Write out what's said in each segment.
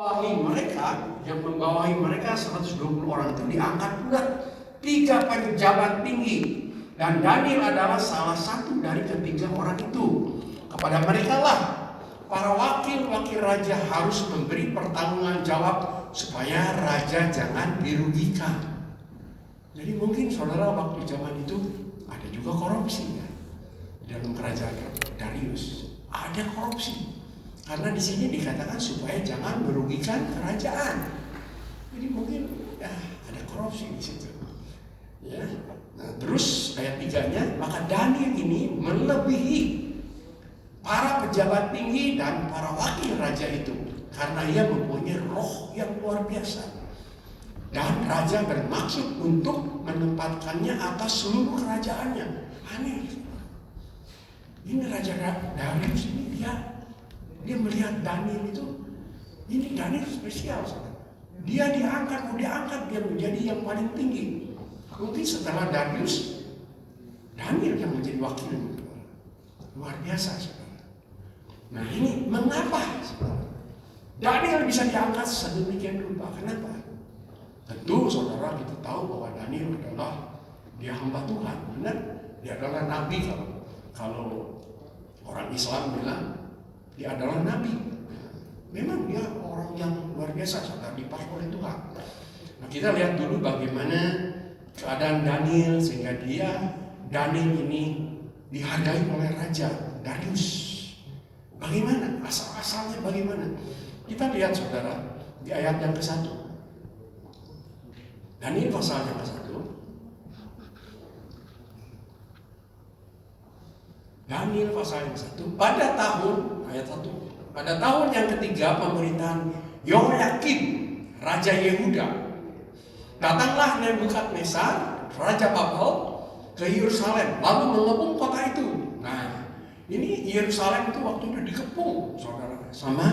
Membawahi mereka 120 orang itu diangkat pula 3 pejabat tinggi, dan Daniel adalah salah satu dari ketiga orang itu. Kepada mereka lah para wakil-wakil raja harus memberi pertanggungan jawab supaya raja jangan dirugikan. Jadi mungkin saudara, waktu zaman itu ada juga korupsi ya. Dalam kerajaan Darius ada korupsi. Karena di sini dikatakan supaya jangan merugikan kerajaan. Jadi mungkin ya, ada korupsi di situ. Ya. Nah, terus ayat 3-nya, maka Daniel ini melebihi para pejabat tinggi dan para wakil raja itu karena ia mempunyai roh yang luar biasa. Dan raja bermaksud untuk menempatkannya atas seluruh kerajaannya. Aneh. Ini Raja Darius ini dia melihat Daniel itu, ini Daniel spesial. Dia diangkat dia menjadi yang paling tinggi. Mungkin setelah Darius, Daniel yang menjadi wakil. Luar biasa. Nah ini mengapa Daniel bisa diangkat sedemikian rupa? Kenapa? Tentu saudara kita tahu bahwa Daniel adalah dia hamba Tuhan, benar? Dia adalah nabi. Kalau orang Islam bilang dia adalah nabi. Memang dia orang yang luar biasa, saudara, dipakai oleh Tuhan. Nah, kita lihat dulu bagaimana keadaan Daniel sehingga Daniel ini dihargai oleh Raja Darius. Bagaimana? Asal-asalnya bagaimana? Kita lihat saudara di ayat yang ke-1. Daniel pasal yang ke-1. Daniel pasal yang ke-1. Pada tahun, ayat 1. Pada tahun yang ketiga pemerintahan Yehoyakim, Raja Yehuda, datanglah Nebukadnezar, Raja Babel, ke Yerusalem, lalu mengepung kota itu. Nah, ini Yerusalem itu waktu itu dikepung, saudara, sama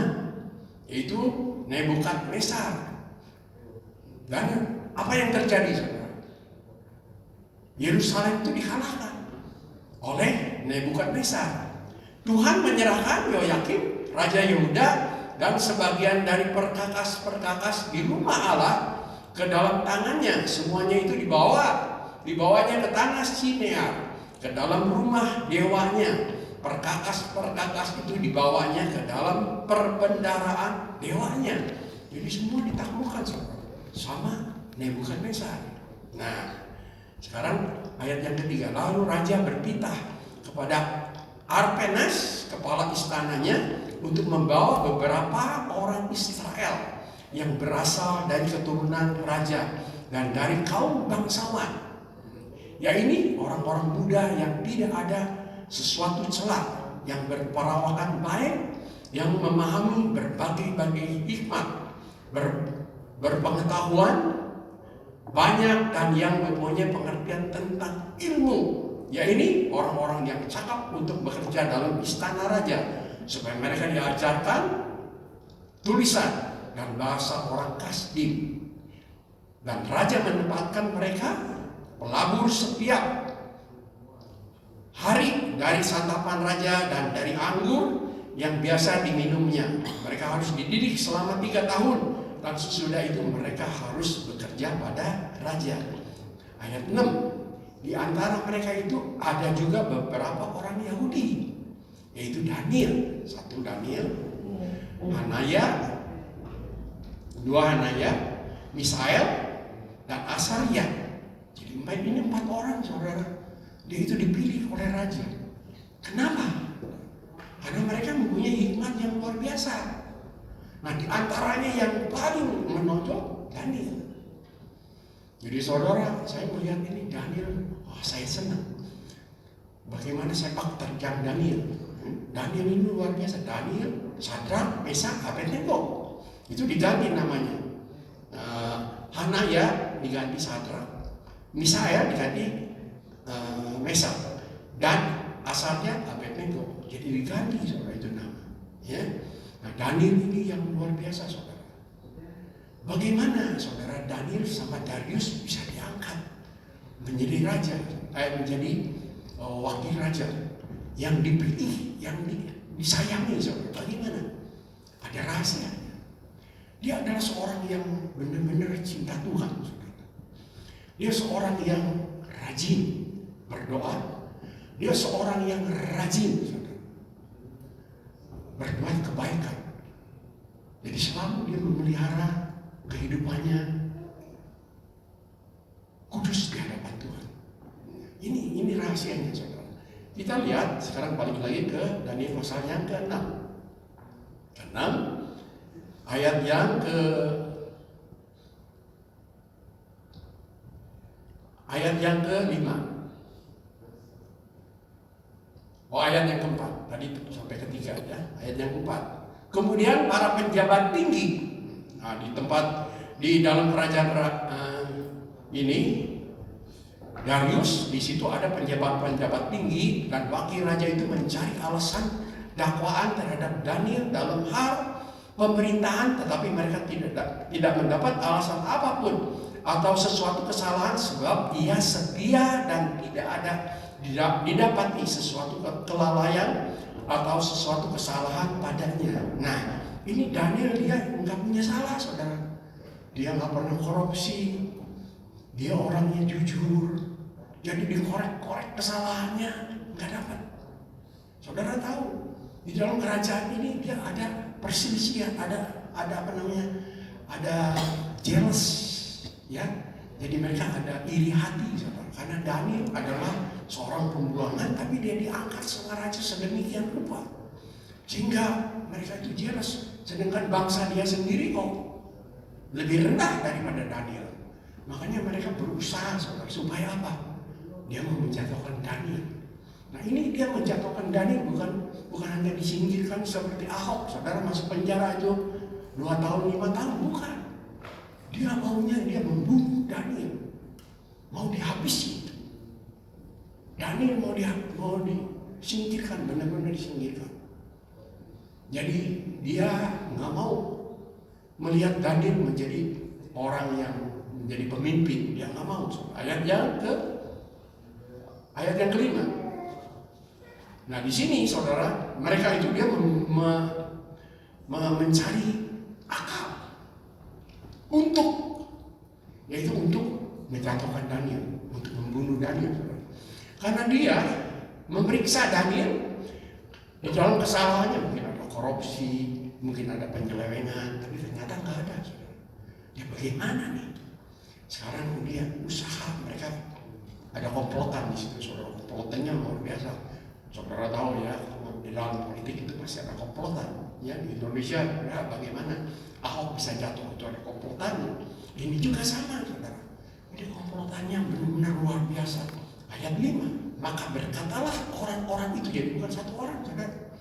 yaitu Nebukadnezar. Dan apa yang terjadi, saudara? Yerusalem itu dikalahkan oleh Nebukadnezar. Tuhan menyerahkan Yehoyakim, Raja Yehuda, dan sebagian dari perkakas-perkakas di rumah Allah ke dalam tangannya. Semuanya itu dibawanya ke tanah Sinear, ke dalam rumah dewanya. Perkakas-perkakas itu dibawanya ke dalam perbendaharaan dewanya. Jadi semua ditaklukkan sama Nebukadnezar. Nah, sekarang ayat yang ketiga. Lalu raja bertitah kepada Arpenas, kepala istananya, untuk membawa beberapa orang Israel yang berasal dari keturunan raja dan dari kaum bangsawan. Ya, ini orang-orang Buddha yang tidak ada sesuatu celah, yang berperawakan baik, yang memahami berbagai hikmat, berpengetahuan banyak, dan yang mempunyai pengertian tentang ilmu. Ya, ini orang-orang yang cakap untuk bekerja dalam istana raja, supaya mereka diajarkan tulisan dan bahasa orang Kasdim. Dan raja menempatkan mereka pelabur setiap hari dari santapan raja dan dari anggur yang biasa diminumnya. Mereka harus dididik selama 3 tahun, dan sesudah itu mereka harus bekerja pada raja. Ayat 6. Di antara mereka itu ada juga beberapa orang Yahudi, yaitu Daniel, 1 Daniel, Hanaya, 2 Hanaya, Misael, dan Asaria. Jadi ini 4 orang, saudara. Dia itu dipilih oleh raja. Kenapa? Karena mereka mempunyai hikmat yang luar biasa. Nah, di antaranya yang paling menonjol Daniel. Jadi saudara, saya melihat ini Daniel, saya senang. Bagaimana sepak terjang Daniel? Daniel ini luar biasa. Daniel, Sadrak, Mesak, Abednego. Itu diganti namanya. Hanaya diganti Sadrak, Misael diganti Mesak, dan asalnya Abednego. Jadi diganti, saudara, itu nama. Ya. Nah, Daniel ini yang luar biasa, saudara. Bagaimana saudara Daniel sama Darius bisa diangkat menjadi raja, menjadi wakil raja yang dipilih, yang disayangi, saudara? Bagaimana? Ada rahasianya. Dia adalah seorang yang benar-benar cinta Tuhan. Dia seorang yang rajin berdoa. Dia seorang yang rajin berbuat kebaikan. Jadi selalu dia memelihara kehidupannya kudus di hadapan Tuhan. Ini rahasianya, saudara. Kita lihat sekarang balik lagi ke Daniel pasal yang ke-6. Ke-6 ayat yang ke-5. Ayat yang ke-4. Tadi sampai ke-3 ya. Ayat yang ke-4. Kemudian para penjabat tinggi. Di dalam kerajaan ini Darius, di situ ada penjabat-penjabat tinggi dan wakil raja itu mencari alasan dakwaan terhadap Daniel dalam hal pemerintahan, tetapi mereka tidak mendapat alasan apapun atau sesuatu kesalahan sebab ia setia dan tidak didapati sesuatu kelalaian atau sesuatu kesalahan padanya. Nah, ini Daniel dia nggak punya salah, saudara. Dia nggak pernah korupsi, dia orangnya jujur. Jadi dikorek-korek kesalahannya nggak dapat. Saudara tahu di dalam kerajaan ini dia ada perselisihan, ada jealous, ya. Jadi mereka ada iri hati, saudara. Karena Daniel adalah seorang pembuangan, tapi dia diangkat sebagai raja sedemikian rupa, sehingga mereka itu jealous. Sedangkan bangsa dia sendiri kok lebih rendah daripada Daniel. Makanya mereka berusaha, saudara, supaya apa? Dia mau menjatuhkan Daniel. Nah, ini dia menjatuhkan Daniel bukan hanya disingkirkan seperti Ahok, saudara masuk penjara itu 2 tahun 5 tahun, bukan. Dia membunuh Daniel, mau dihabisi. Daniel mau disingkirkan, benar-benar disingkirkan. Jadi dia nggak mau melihat Daniel menjadi orang yang menjadi pemimpin, dia nggak mau. Ayat yang ke-5. Nah, di sini saudara, mereka itu dia mencari akal untuk menjatuhkan Daniel, untuk membunuh Daniel, saudara. Karena dia memeriksa Daniel di dalam kesalahannya, mungkin ada korupsi, mungkin ada penyelewengan, tapi ternyata nggak ada, saudara. Ya bagaimana nih? Sekarang dia usaha, mereka ada komplotan di situ, saudara. Komplotannya luar biasa. Saudara tahu ya, di dalam politik itu pasti ada komplotan. Ya, di Indonesia ya, bagaimana Ahok bisa jatuh, itu ada komplotannya. Ini juga sama, saudara. Ini komplotannya benar-benar luar biasa. Ayat 5. Maka berkatalah orang-orang itu, jadi bukan satu orang, saudara.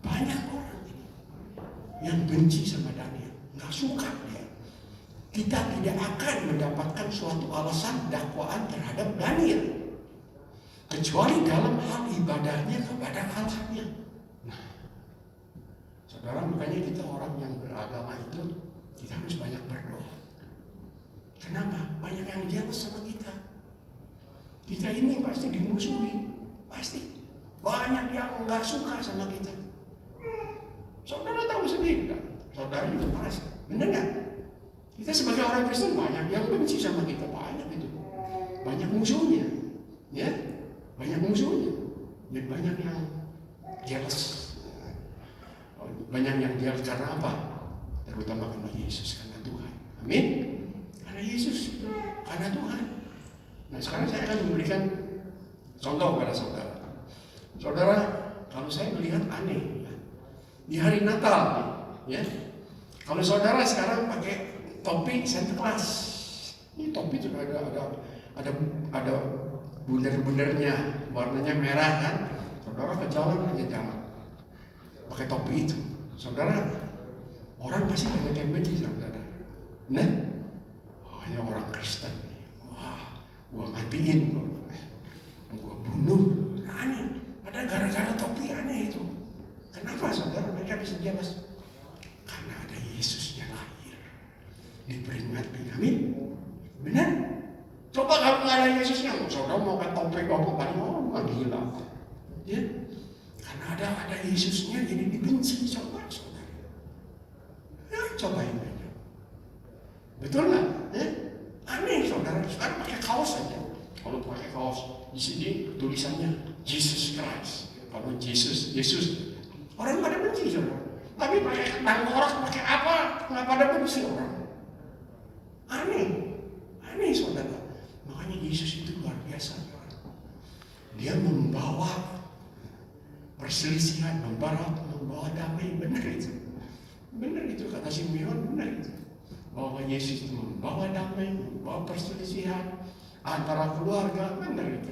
Banyak orang ini yang benci sama Daniel, nggak suka dia. Kita tidak akan mendapatkan suatu alasan dakwaan terhadap Daniel kecuali dalam hal ibadahnya kepada Allahnya. Nah, saudara, makanya kita orang yang beragama itu kita harus banyak berdoa. Kenapa? Banyak yang jealous sama kita. Kita ini pasti dimusuhi, pasti banyak yang nggak suka sama kita. Saudara tahu sendiri kan? Saudara itu pasti, benar nggak? Kita sebagai orang Kristen banyak yang benci sama kita, banyak itu, banyak musuhnya, ya, banyak musuhnya, dan banyak yang jealous, banyak yang jealous karena apa? Terutama karena Yesus, karena Tuhan, amin, karena Yesus, karena Tuhan. Nah, sekarang saya akan memberikan contoh kepada saudara. Saudara, kalau saya melihat aneh, ya, di hari Natal, ya, kalau saudara sekarang pakai topi Santa Claus, ini topi juga ada bundar-bundarnya, warnanya merah kan. Saudara ke jalan aja jalan pakai topi itu, saudara, orang pasti banyak yang benci saudara. Nah, ini orang Kristen, wah, gua matiin, gua bunuh, aneh. Padahal gara-gara topi aneh itu. Kenapa saudara mereka bisa jelas? Karena ada Yesus yang lahir, diperingati, amin, benar? Coba kalau nggak ada Yesusnya, saudara mau ke topik apa paling orang gila, ya? Karena ada Yesusnya jadi dibenci, saudara. Ya, cobain aja. Betul nggak? Aneh saudara. Sekarang pakai kaos saja. Kalau pakai kaos di sini tulisannya Jesus Christ. Kalau Yesus, orang pada benci saudara. Tapi pakai tengkorak, pakai apa? Nggak pada benci orang. Aneh saudara. Makanya Yesus itu luar biasa. Dia membawa perselisihan, membawa damai. Benar itu kata Simeon, benar itu. Bahwa Yesus itu membawa damai, membawa perselisihan antara keluarga, benar itu.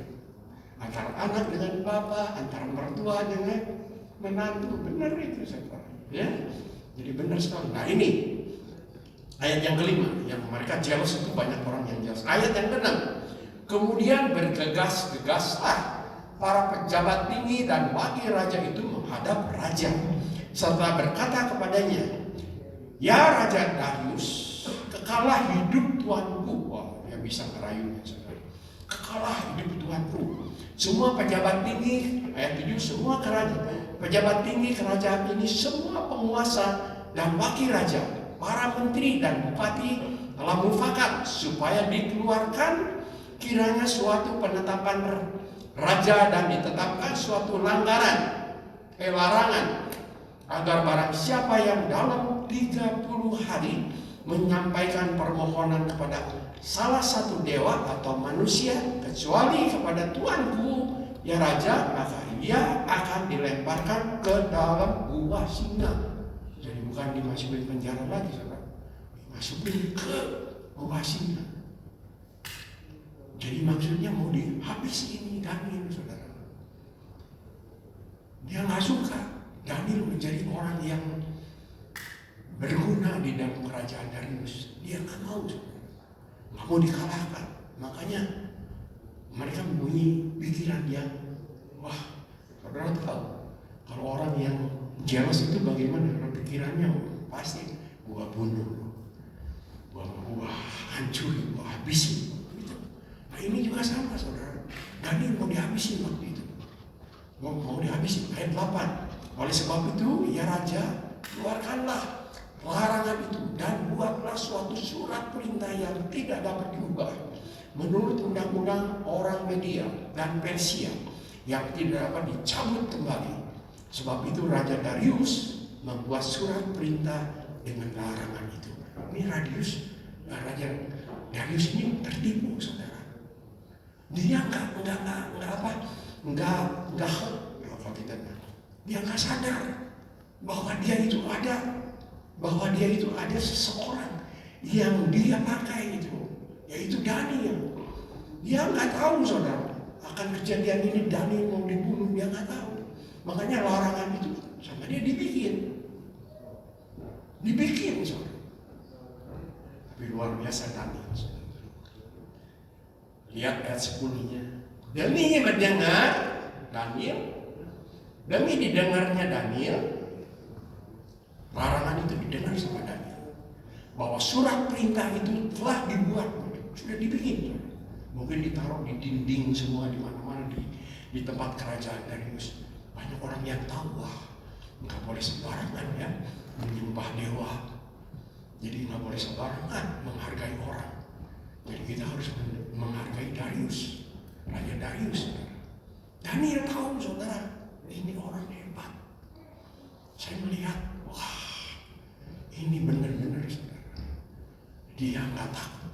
Antara anak dengan bapa, antara mertua dengan menantu, benar itu saudara. Ya, jadi benar sekali. Nah ini ayat yang kelima, yang mereka jealous itu banyak orang yang jealous. Ayat yang keenam, kemudian bergegas-gegaslah para pejabat tinggi dan wakil raja itu menghadap raja, serta berkata kepadanya, ya Raja Darius, kekalah hidup tuanku. Wah, dia bisa merayunya saudara. Kekalah hidup tuanku. Semua pejabat tinggi, ayat 7, semua pejabat tinggi kerajaan ini, semua penguasa dan wakil raja, para menteri dan bupati telah mufakat supaya dikeluarkan kiranya suatu penetapan raja dan ditetapkan suatu larangan agar barang siapa yang dalam 30 hari menyampaikan permohonan kepada salah satu dewa atau manusia kecuali kepada tuanku ya raja, maka ia akan dilemparkan ke dalam gua singa. Jadi bukan dimasukin penjara lagi saudara, dimasukin ke gua singa. Jadi maksudnya mau dihabis ini Daniel saudara. Dia nggak suka Daniel menjadi orang yang berguna di dalam kerajaan Darius. Dia nggak mau saudara, nggak mau dikalahkan. Makanya mereka mempunyai pikiran yang wah, saudara tahu kalau orang yang jealous itu bagaimana? Karena pikirannya pasti gua bunuh, gua hancurin, gua habisin. Nah ini juga sama saudara. Daniel mau dihabisin waktu itu. Mau dihabisin. Ayat 8. Oleh sebab itu ya raja, keluarkanlah larangan itu dan buatlah suatu surat perintah yang tidak dapat diubah menurut undang-undang orang Media dan Persia yang tidak dapat dicabut kembali. Sebab itu Raja Darius membuat surat perintah dengan larangan itu. Ini Raja Darius ini tertipu saudara. Dia dia nggak sadar bahwa dia itu ada seseorang yang dia pakai itu, yaitu Daniel. Dia nggak tahu saudara akan kejadian ini, Daniel mau dibunuh, dia nggak tahu. Makanya larangan itu sama dia dibikin saudara. Tapi luar biasa Daniel. Lihat ayat 10-nya. Demi didengarnya Daniel, larangan itu didengar sama Daniel. Bahwa surat perintah itu telah dibuat, sudah dibikin. Mungkin ditaruh di dinding semua di mana-mana di tempat kerajaan Darius. Banyak orang yang tahu, wah, nggak boleh sembarangan ya menyembah dewa. Jadi nggak boleh sembarangan menghargai orang. Jadi kita harus menghargai Darius, Raja Darius. Daniel tahu saudara, ini orang hebat. Saya melihat, wah, ini benar-benar saudara. Dia nggak takut.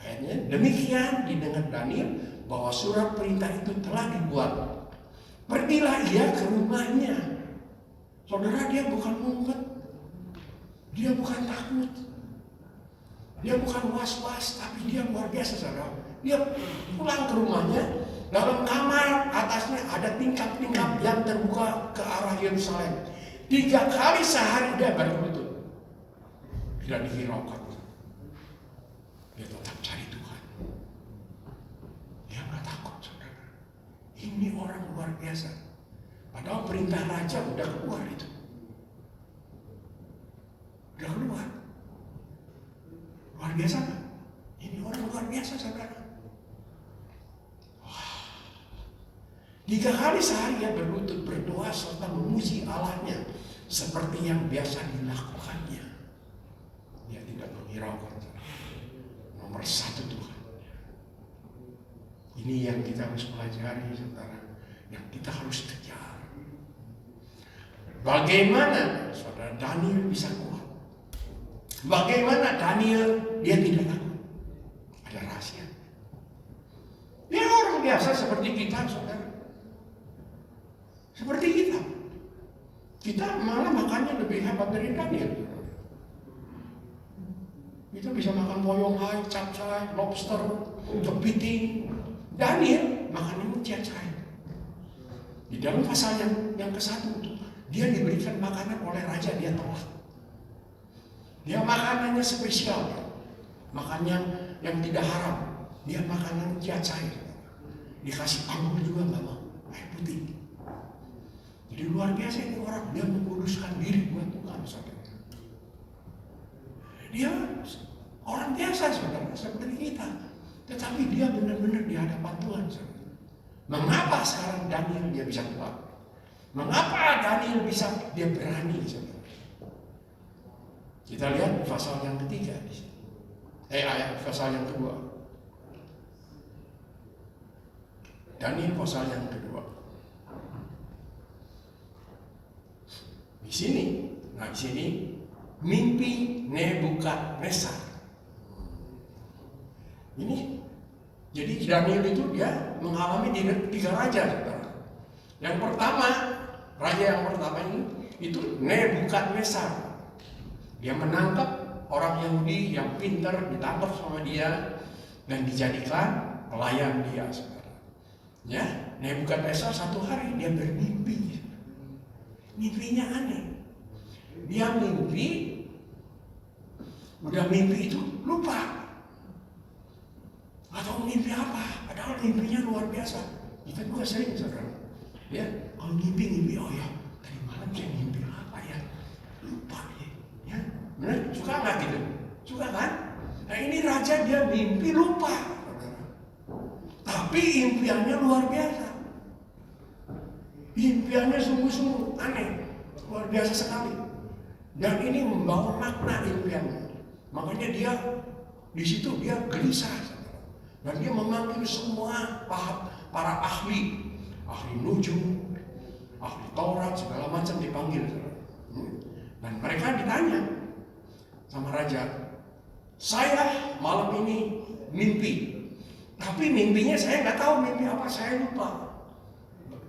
Ayatnya demikian didengar Daniel bahwa surat perintah itu telah dibuat. Pergilah ia ke rumahnya. Saudara, dia bukan ngumpet, dia bukan takut. Dia bukan was-was, tapi dia luar biasa saudara. Dia pulang ke rumahnya, dalam kamar atasnya ada tingkap-tingkap yang terbuka ke arah Yerusalem. 3 kali sehari dia berlutut. Tidak dihiraukan. Dia tetap cari Tuhan. Dia nggak takut saudara. Ini orang luar biasa. Padahal perintah raja udah keluar itu. Udah keluar. Luar biasa kan? Ini orang luar biasa saudara. Wah. 3 kali sehari dia berlutut berdoa serta memuji Allahnya seperti yang biasa dilakukannya. Dia tidak menghiraukan. Nomor satu Tuhan. Ini yang kita harus pelajari, saudara. Yang kita harus kejar. Bagaimana saudara Daniel bisa kuat? Bagaimana Daniel dia tidak takut? Ada rahasia. Dia orang biasa seperti kita, saudara. Seperti kita. Kita malah makannya lebih hebat dari Daniel. Kita bisa makan boyonghai, capcay, lobster, kepiting. Daniel makannya capcay. Di dalam pasal yang ke-1 dia diberikan makanan oleh raja, dia tolak. Dia makanannya spesial, makannya yang tidak haram. Dia makanan capcay. Dikasih anggur juga nggak mau, air putih. Jadi luar biasa ini orang, dia menguduskan diri buat Tuhan, saudara. Dia orang biasa, saudara, seperti kita. Tetapi dia benar-benar di hadapan Tuhan, saudara. Mengapa sekarang Daniel dia bisa kuat? Mengapa Daniel dia berani, saudara? Kita lihat pasal yang ketiga di sini. Pasal yang kedua. Daniel pasal yang kedua. Di sini mimpi Nebukadnezar. Ini jadi Daniel itu dia mengalami 3 raja, saudara. Yang pertama, raja yang pertama ini itu Nebukadnezar. Dia menangkap orang Yahudi yang pintar, ditangkap sama dia dan dijadikan pelayan dia, saudara. Ya, Nebukadnezar satu hari dia bermimpi. Mimpinya aneh. Dia udah mimpi itu lupa. Atau mimpi apa? Padahal mimpinya luar biasa. Kita juga sering, saudara. Ya, kalau mimpi, oh ya, tadi malam saya mimpi apa ya? Lupa ya. Ya, benar? Suka nggak gitu? Suka kan? Nah ini raja dia mimpi lupa, saudara. Tapi impiannya luar biasa. Impiannya sungguh-sungguh aneh, luar biasa sekali. Dan ini membawa makna impiannya. Makanya dia di situ dia gelisah, saudara. Dan dia memanggil semua para ahli nujum, ahli Taurat, segala macam dipanggil, saudara. Dan mereka ditanya sama raja, saya malam ini mimpi, tapi mimpinya saya nggak tahu mimpi apa, saya lupa.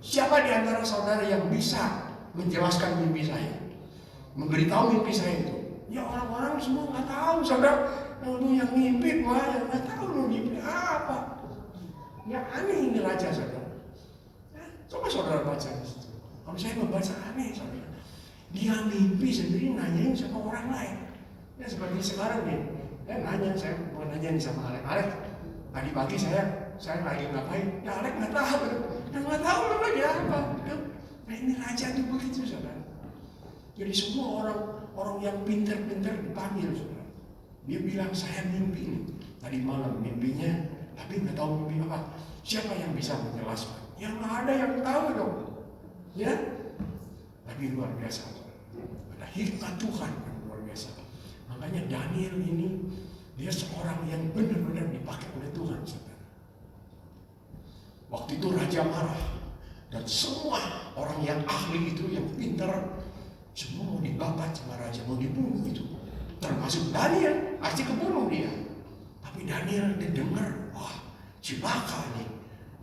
Siapa di antara saudara yang bisa menjelaskan mimpi saya, memberitahu mimpi saya itu? Ya orang-orang semua nggak tahu, saudara. Lu yang mimpi, gua yang nggak tahu lu mimpi apa. Ya aneh ini raja, saudara. Coba saudara baca di situ. Kalau saya membaca aneh, saudara. Dia mimpi sendiri nanyain sama orang lain. Ya seperti sekarang nih, saya mau nanya sama Alek. Tadi pagi saya lagi ngapain? Ya Alek nggak tahu. Nggak tahu lu lagi apa. Nah ini raja itu begitu, saudara. Jadi semua orang yang pintar-pintar dipanggil, saudara. Dia bilang saya mimpi nih. Tadi malam mimpinya, tapi nggak tahu mimpi apa. Siapa yang bisa menjelaskan? Ya nggak ada yang tahu dong. Ya, tapi luar biasa. Ada hikmat Tuhan yang luar biasa. Makanya Daniel ini dia seorang yang benar-benar dipakai oleh Tuhan, saudara. Waktu itu raja marah dan semua orang yang ahli itu, yang pintar, semua mau dibabat sama raja, mau dibunuh itu. Termasuk Daniel, pasti kebunuh dia. Tapi Daniel dengar, wah cilaka nih.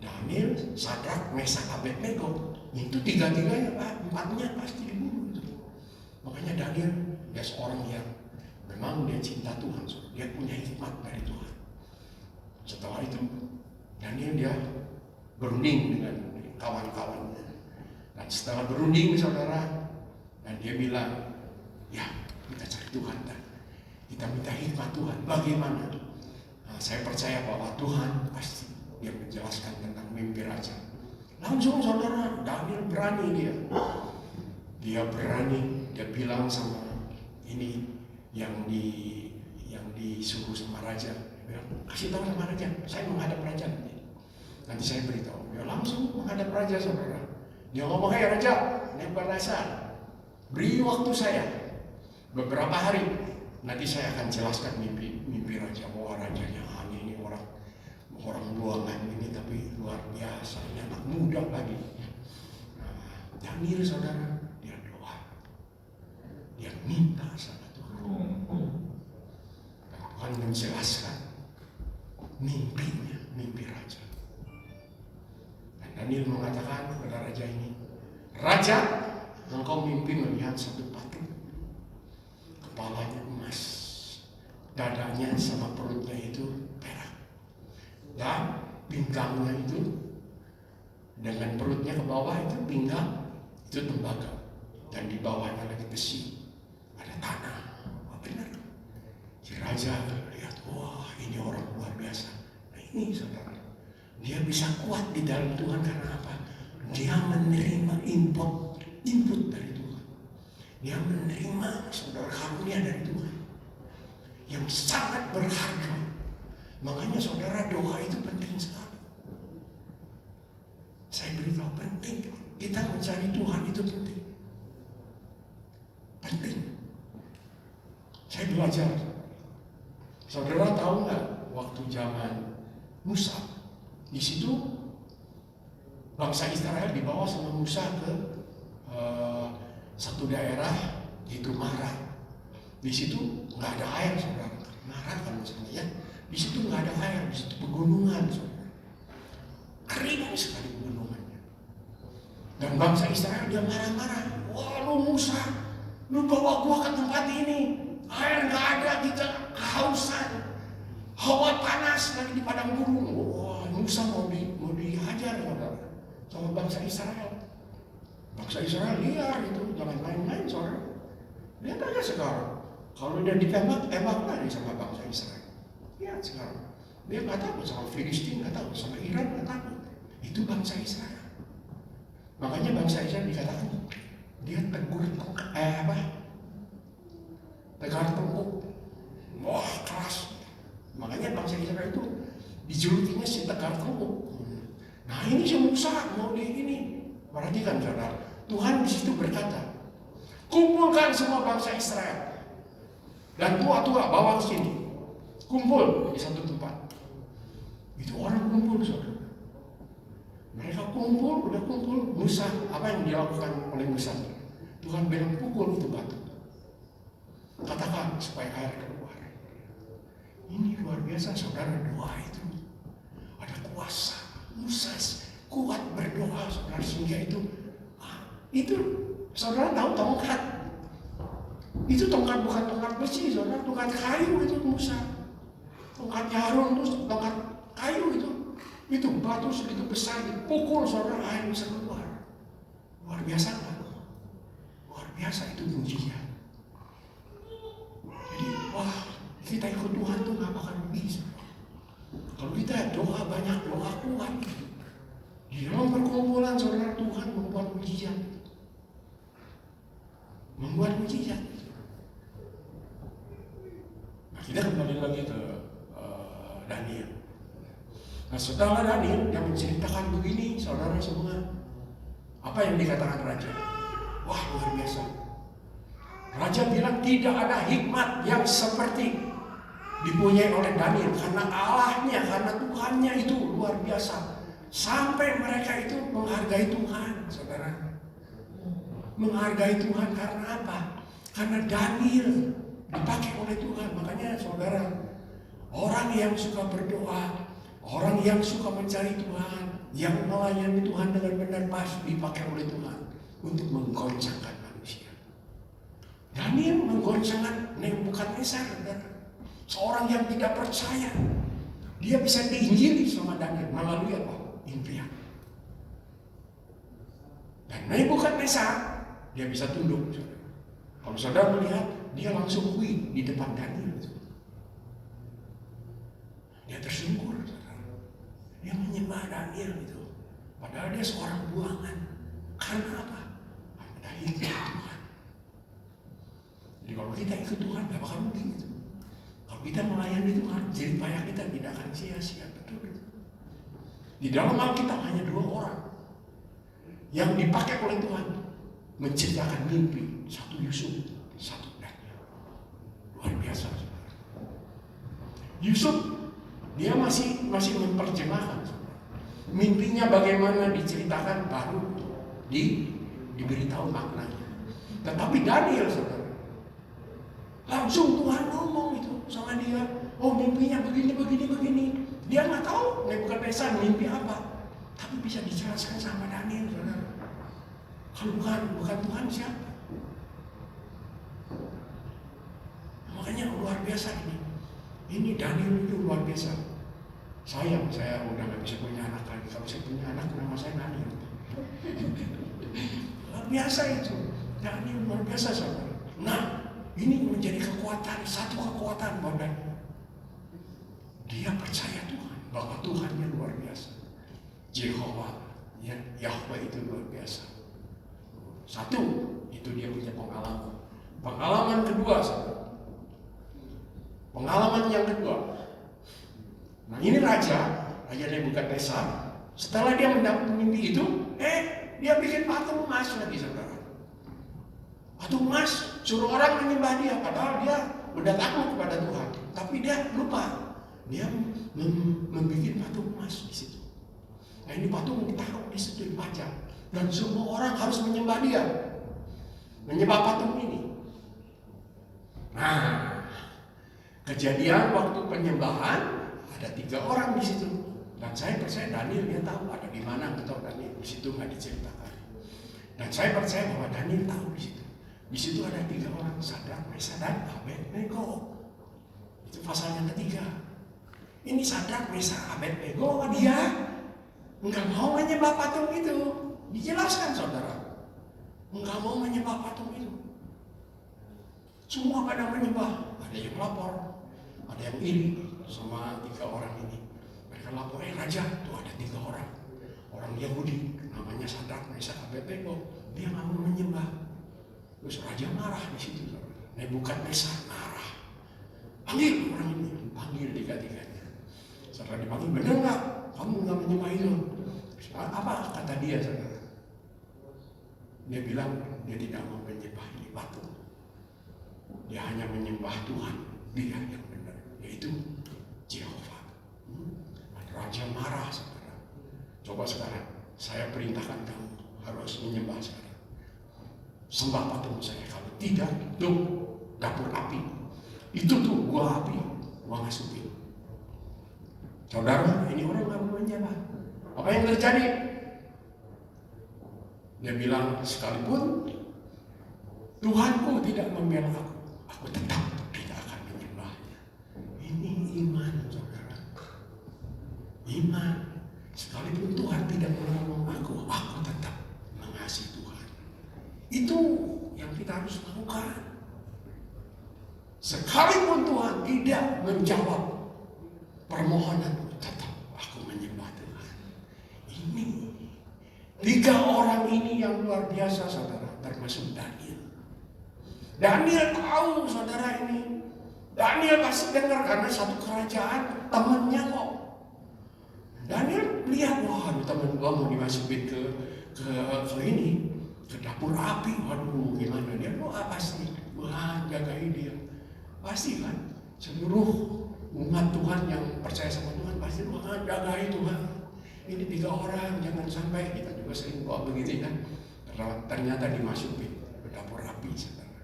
Daniel, Sadrak, Mesak, Abednego, itu tiga-tiganya, empatnya pasti dibunuh itu. Makanya Daniel dia seorang yang memang dia cinta Tuhan, dia punya hikmat dari Tuhan. Setelah itu Daniel dia berunding dengan kawan-kawannya. Dan setelah berunding, saudara, dan dia bilang, ya kita cari Tuhan, dan kita minta hikmat Tuhan. Bagaimana? Nah, saya percaya bahwa Tuhan pasti dia menjelaskan tentang mimpi raja. Langsung saudara, Daniel berani dia berani, dia bilang sama ini yang disuruh sama raja. Dia bilang, kasih tahu sama raja, saya menghadap raja nanti saya beritahu. Dia langsung menghadap raja, saudara. Dia ngomong, hey raja, Nebukadnezar, beri waktu saya beberapa hari. Nanti saya akan jelaskan mimpi raja. Bahwa rajanya ini orang buangan ini, tapi luar biasa. Ini anak muda lagi. Daniel saudara, dia doa, dia minta sama Tuhan. Dan Tuhan menjelaskan mimpinya, mimpi raja. Dan Daniel mengatakan kepada raja ini, Raja, engkau mimpi melihat satu patung, kepalanya emas, dadanya sama perutnya itu perak, dan pinggangnya itu dengan perutnya ke bawah itu pinggang itu tembaga, dan di bawahnya lagi besi, ada tanah. Wah, benar. Si raja lihat, wah ini orang luar biasa. Nah ini saudara, dia bisa kuat di dalam Tuhan karena apa? Dia menerima input dari Tuhan. Dia menerima saudara karunia dari Tuhan yang sangat berharga. Makanya saudara, doa itu penting sekali. Saya beritahu penting. Kita mencari Tuhan itu penting. Penting. Saya belajar. Saudara tahu nggak waktu zaman Musa, di situ bangsa Israel dibawa sama Musa ke satu daerah itu Marah. Di situ nggak ada air, saudara. Marah kan misalnya ya. Di situ nggak ada air, di situ pegunungan, saudara. Kering sekali pegunungannya. Dan bangsa Israel dia marah-marah. Wah lu Musa, lu bawa gua ke tempat ini, air nggak ada, kita kehausan, hawa panas lagi di padang gurun. Wah Musa mau dihajar saudara sama bangsa Israel. Bangsa Israel liar itu, jangan main-main saudara. Lihat aja sekarang, kalau dia ditembak lagi sama bangsa Israel. Lihat sekarang, dia nggak takut sama Filistin, nggak takut sama Iran, nggak takut. Itu bangsa Israel. Makanya bangsa Israel dikatakan dia tegar tengkuk, wah keras. Makanya bangsa Israel itu dijulukinya si tegar tengkuk. Nah ini si Musa mau ini. Perhatikan saudara, Tuhan di situ berkata, kumpulkan semua bangsa Israel dan tua-tua bawa ke sini, kumpul di satu tempat. Itu orang kumpul saudara. Mereka udah kumpul. Musa, apa yang dilakukan oleh Musa? Tuhan bilang pukul itu batu. Katakan supaya air keluar. Ini luar biasa saudara, doa itu ada kuasa. Musa kuat berdoa saudara, sehingga itu saudara tahu tongkat. Itu tongkat bukan tongkat besi saudara, tongkat kayu itu Musa. Tongkatnya Harun itu tongkat kayu itu. Itu batu segitu besar dipukul saudara, air bisa keluar. Luar biasa kan? Luar biasa itu mujizat. Jadi wah, kita ikut Tuhan tuh gak bakal bisa. Kalau kita doa banyak, doa kuat, di dalam perkumpulan saudara, Tuhan membuat mujizat. Membuat mujizat. Nah, kita kembali lagi ke Daniel. Nah setelah Daniel yang menceritakan begini, saudara semua, apa yang dikatakan raja? Wah luar biasa. Raja bilang tidak ada hikmat yang seperti dipunyai oleh Daniel, karena Allahnya, karena Tuhannya itu luar biasa. Sampai mereka itu menghargai Tuhan, saudara. Menghargai Tuhan karena apa? Karena Daniel dipakai oleh Tuhan. Makanya saudara, orang yang suka berdoa, orang yang suka mencari Tuhan, yang melayani Tuhan dengan benar, pasti dipakai oleh Tuhan untuk menggoncangkan manusia. Daniel menggoncangkan Nebukadnezar, seorang yang tidak percaya. Dia bisa diinjili sama Daniel melalui apa? Impian. Dan Nebukadnezar dia bisa tunduk. Kalau saudara melihat, dia langsung kuih di depan Daniel. Dia tersungkur. Dia menyembah Daniel itu. Padahal dia seorang buangan. Karena apa? Ada hikmat Tuhan. Jadi kalau kita ikut Tuhan, gak bakal rugi gitu. Kalau kita melayani Tuhan, jerih payah kita tidak akan sia-sia. Betul gitu. Di dalam Alkitab hanya 2 orang yang dipakai oleh Tuhan menceritakan mimpi. Satu Yusuf, satu Daniel. Luar biasa. Yusuf dia masih memperjemahkan. Mimpinya bagaimana diceritakan, baru diberitahu maknanya. Tetapi Daniel, saudara, langsung Tuhan ngomong itu sama dia. Oh, mimpinya begini. Dia nggak tahu Nebukadnezar mimpi apa, tapi bisa dijelaskan sama Daniel, saudara. Kalau bukan Tuhan, siapa? Makanya luar biasa ini. Ini Daniel itu luar biasa. Sayang, saya udah nggak bisa punya anak lagi. Kalau saya punya anak, nama saya Daniel. Luar biasa itu. Daniel luar biasa, saudara. Nah, ini menjadi kekuatan, satu kekuatan buat Daniel. Dia percaya Tuhan, bahwa Tuhannya luar biasa. Jehovah, ya, Yahweh itu luar biasa. Satu, itu dia punya pengalaman. Pengalaman kedua, saudara. Pengalaman yang kedua. Nah, ini Raja Nebukadnezar. Setelah dia mendapat mimpi itu, dia bikin patung emas lagi, saudara. Patung emas, suruh orang menyembah dia, padahal dia udah takut kepada Tuhan. Tapi dia lupa. Dia membuat patung emas di situ. Nah, ini patung ditaruh di situ, dipajang, dan semua orang harus menyembah dia, menyembah patung ini. Nah, kejadian waktu penyembahan ada 3 orang di situ, dan saya percaya Daniel dia tahu ada di mana, atau Daniel di situ nggak diceritakan. Dan saya percaya bahwa Daniel tahu di situ. Di situ ada 3 orang, Sadrak, Mesak, dan Abednego. Itu pasal yang ketiga. Ini Sadrak, Mesak, Abednego, dia nggak mau menyembah patung itu. Dijelaskan, saudara, nggak mau menyembah patung itu. Semua pada menyembah. Ada yang lapor, ada yang iri sama 3 orang ini. Mereka lapor, Raja, tuh ada 3 orang. Orang Yahudi, namanya Sadrak, Mesak, Abednego. Dia nggak mau menyembah. Terus Raja marah di situ. Nebukadnezar marah. Panggil orang ini, panggil 3-tiganya. Setelah dipanggil, benar nggak? Kamu nggak menyembah itu? Apa kata dia, saudara? Dia bilang dia tidak mau menyembah ini patung. Dia hanya menyembah Tuhan, dia yang benar, yaitu Jehovah. Raja marah, saudara. Coba sekarang, saya perintahkan kamu harus menyembah sekarang. Sembah patung saya, kalau tidak, tuh dapur api. Itu tuh gua api, gua masukin. Saudara, ini orang nggak mau menyembah. Apa yang terjadi? Dia bilang, sekalipun Tuhanku tidak membela aku tetap tidak akan menyembahnya. Ini iman, saudara. Iman. Sekalipun Tuhan tidak menolong aku tetap mengasihi Tuhan. Itu yang kita harus lakukan. Sekalipun Tuhan tidak menjawab permohonanku, tetap aku menyembah Tuhan. Ini 3 orang ini yang luar biasa, saudara, termasuk Daniel. Daniel tahu, saudara, ini. Daniel pasti dengar karena satu kerajaan temannya kok. Daniel lihat, wah, teman gua mau dimasukin ke ini, ke dapur api. Waduh, gimana dia? Pasti Tuhan jagain dia. Pasti kan, seluruh umat Tuhan yang percaya sama Tuhan pasti Tuhan jagain Tuhan. Ini 3 orang, jangan sampai, kita juga sering bawa begitu kan. Ternyata dimasukin ke dapur api, saudara.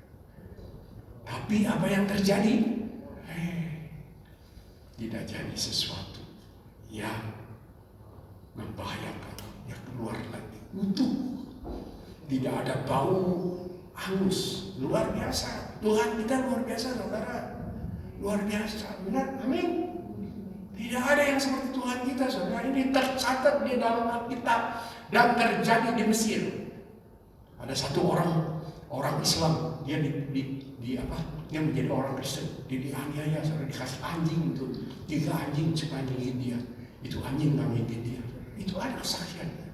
Tapi apa yang terjadi? Tidak jadi sesuatu yang membahayakan, yang keluar lagi utuh. Tidak ada bau hangus. Luar biasa. Tuhan kita luar biasa, saudara. Luar biasa. Benar? Amin. Tidak ada yang seperti Tuhan kita, saudara. Ini tercatat di dalam Alkitab dan terjadi di Mesir. Ada satu orang Islam, dia dia menjadi orang Kristen. Dia dianiaya, saudara, dikasih anjing itu. 3 anjing sepanjangin dia. Itu anjing ngangin dia. Itu ada kesaksiannya.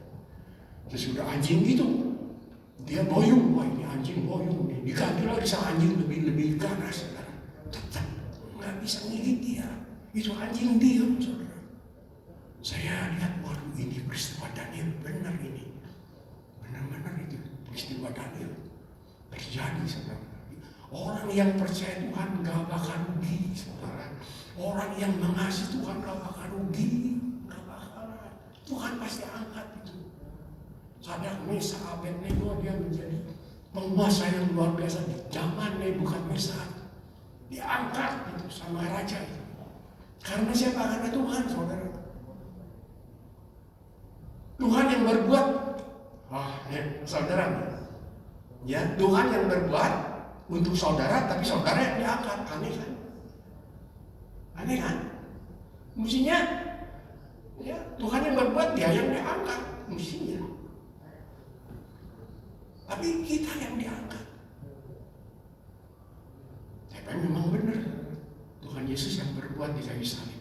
Sesudah anjing itu, dia boyong. Wah, ini anjing boyong nih. Diganti lagi sama anjing lebih ganas, saudara. Tetap nggak bisa ngigit dia. Itu anjing diam, saudara. Saya lihat, waduh, ini peristiwa Daniel, benar ini. Benar-benar itu peristiwa Daniel terjadi, saudara. Orang yang percaya Tuhan gak bakal rugi, saudara. Orang yang mengasihi Tuhan gak bakal rugi, gak bakalan. Tuhan pasti angkat itu. Sadar Mesa Abednego dia menjadi penguasa yang luar biasa di zaman Nebukadnezar. Diangkat itu sama raja itu. Karena siapa? Karena Tuhan, saudara. Tuhan yang berbuat. Saudara. Ya, Tuhan yang berbuat untuk saudara, tapi saudara yang diangkat. Aneh kan? Aneh kan? Mestinya ya, Tuhan yang berbuat, dia yang diangkat. Mestinya. Tapi kita yang diangkat. Tapi memang benar. Tuhan Yesus yang berbuat di kayu salib.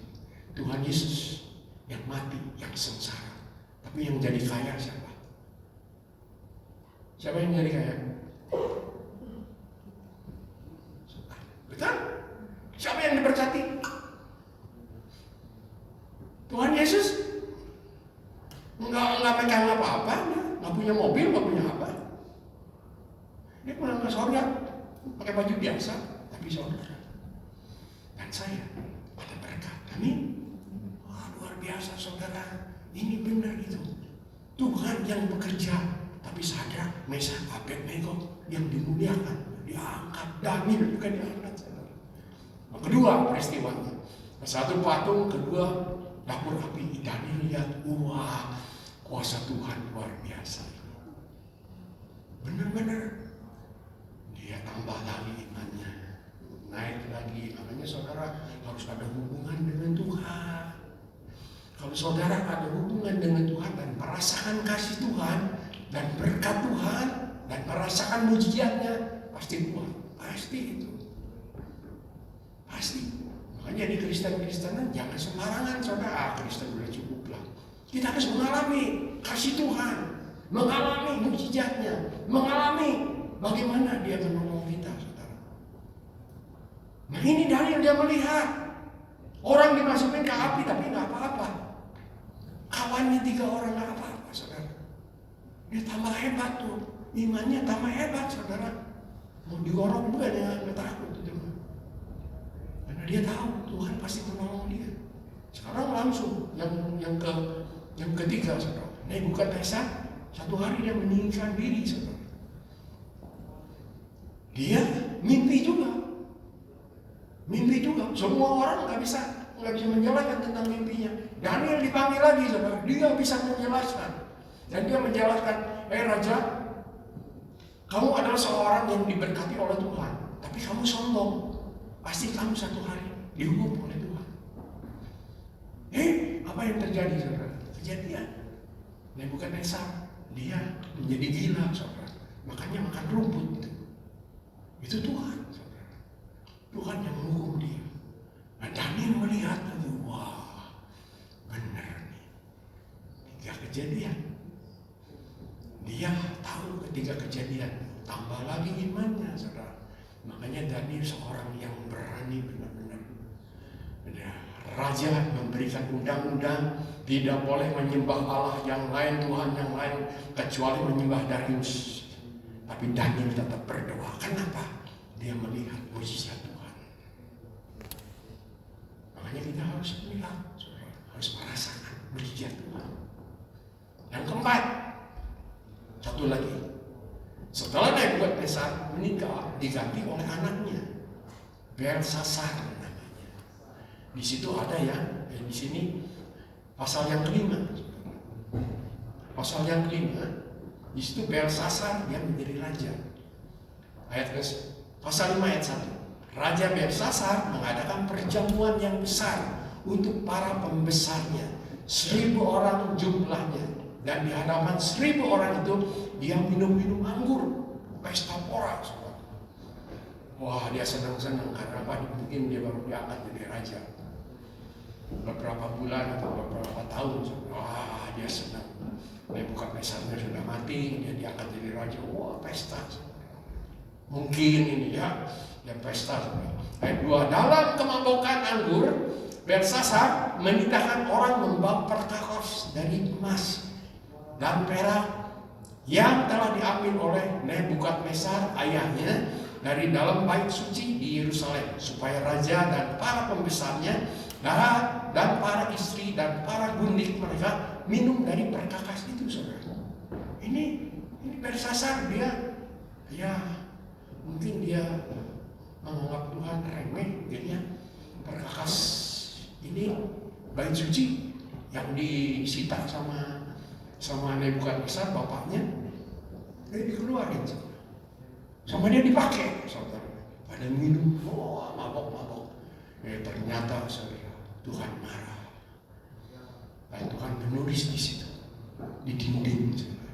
Tuhan Yesus yang mati, yang sengsara. Tapi yang jadi kaya siapa? Siapa yang jadi kaya? Betul? Siapa yang diberkati? Tuhan Yesus nggak pegang apa-apa, nggak punya mobil, nggak punya apa. Dia pulang ke surga pakai baju biasa, tapi saudara dan saya pada berkat. Amin. Wah, luar biasa saudara. Ini benar itu. Tuhan yang bekerja, tapi Sadrak, Mesak, Abednego yang dimuliakan, diangkat. Daniel juga diangkat, saudara. Yang kedua peristiwanya, satu patung, kedua dapur api. Daniel lihat, wah, kuasa Tuhan luar biasa. Benar-benar dia tambah lagi imannya, naik lagi. Makanya saudara harus ada hubungan dengan Tuhan. Kalau saudara ada hubungan dengan Tuhan dan merasakan kasih Tuhan dan berkat Tuhan dan merasakan mujizatnya, pasti Tuhan, pasti itu, pasti. Makanya di Kristen-Kristenan jangan sembarangan saudara. Kristen udah cukup lah. Kita harus mengalami kasih Tuhan, mengalami mujizatnya, mengalami bagaimana dia menolong kita, saudara. Nah ini Daniel dia melihat orang dimasukin ke api tapi nggak apa-apa. Kawannya 3 orang nggak apa-apa, saudara. Dia tambah hebat tuh, imannya tambah hebat, saudara. Mau digorong juga dia nggak takut, teman. Karena dia tahu Tuhan pasti menolong dia. Sekarang langsung yang ketiga, saudara. Nebukadnezar, satu hari dia meninggikan diri, saudara. Dia mimpi juga. Semua orang nggak bisa menjelaskan tentang mimpinya. Daniel dipanggil lagi, saudara. Dia bisa menjelaskan. Dan dia menjelaskan, Raja, kamu adalah seorang yang diberkati oleh Tuhan. Tapi kamu sombong. Pasti kamu satu hari dihukum oleh Tuhan. Apa yang terjadi, saudara? Kejadian. Nebukadnezar, dia menjadi gila, saudara. Makanya makan rumput. Itu Tuhan, saudara. Tuhan yang menghukum dia. Nah, Daniel melihat, wah, benar nih. 3 kejadian. Dia tahu ketika kejadian, tambah lagi imannya, saudara. Makanya Daniel seorang yang berani benar-benar. Raja memberikan undang-undang tidak boleh menyembah Allah yang lain, Tuhan yang lain, kecuali menyembah Darius. Tapi Daniel tetap berdoa. Kenapa? Dia melihat mujizat Tuhan. Makanya kita harus melihat, harus merasakan mujizat Tuhan. Yang keempat, satu lagi. Setelah Nebukadnezar menikah, diganti oleh anaknya, Belsasar namanya. Di situ ada yang di sini pasal yang kelima. Pasal yang kelima, di situ Belsasar dia menjadi raja. Pasal 5 ayat 1. Raja Belsasar mengadakan perjamuan yang besar untuk para pembesarnya. 1000 orang jumlahnya. Dan di hadapan 1000 orang itu dia minum anggur. Pesta pora. Wah, dia senang-senang karena apa? Mungkin dia baru diangkat jadi raja. Beberapa bulan atau beberapa tahun. Wah, dia senang. Nebukadnezarnya sudah mati, dia diangkat jadi raja. Wah, pesta. Mungkin ini ya pesta. Ayat 2, dalam kemabukan anggur, Belsasar menitahkan orang membawa perkakas dari emas dan perak yang telah diambil oleh Nebukadnezar ayahnya dari dalam bait suci di Yerusalem, supaya raja dan para pembesarnya dan para istri dan para gundik mereka minum dari perkakas itu, saudara. Ini Belsasar, dia ya mungkin dia menganggap Tuhan remeh, mungkin ya. Perkakas ini bait suci yang disita sama Nebukadnezar bapaknya, dia dikeluarin sama dia dipakai, saudara. Pada minum, mabok. Ternyata saudara, Tuhan marah. Dan Tuhan menulis di situ, di dinding, saudara.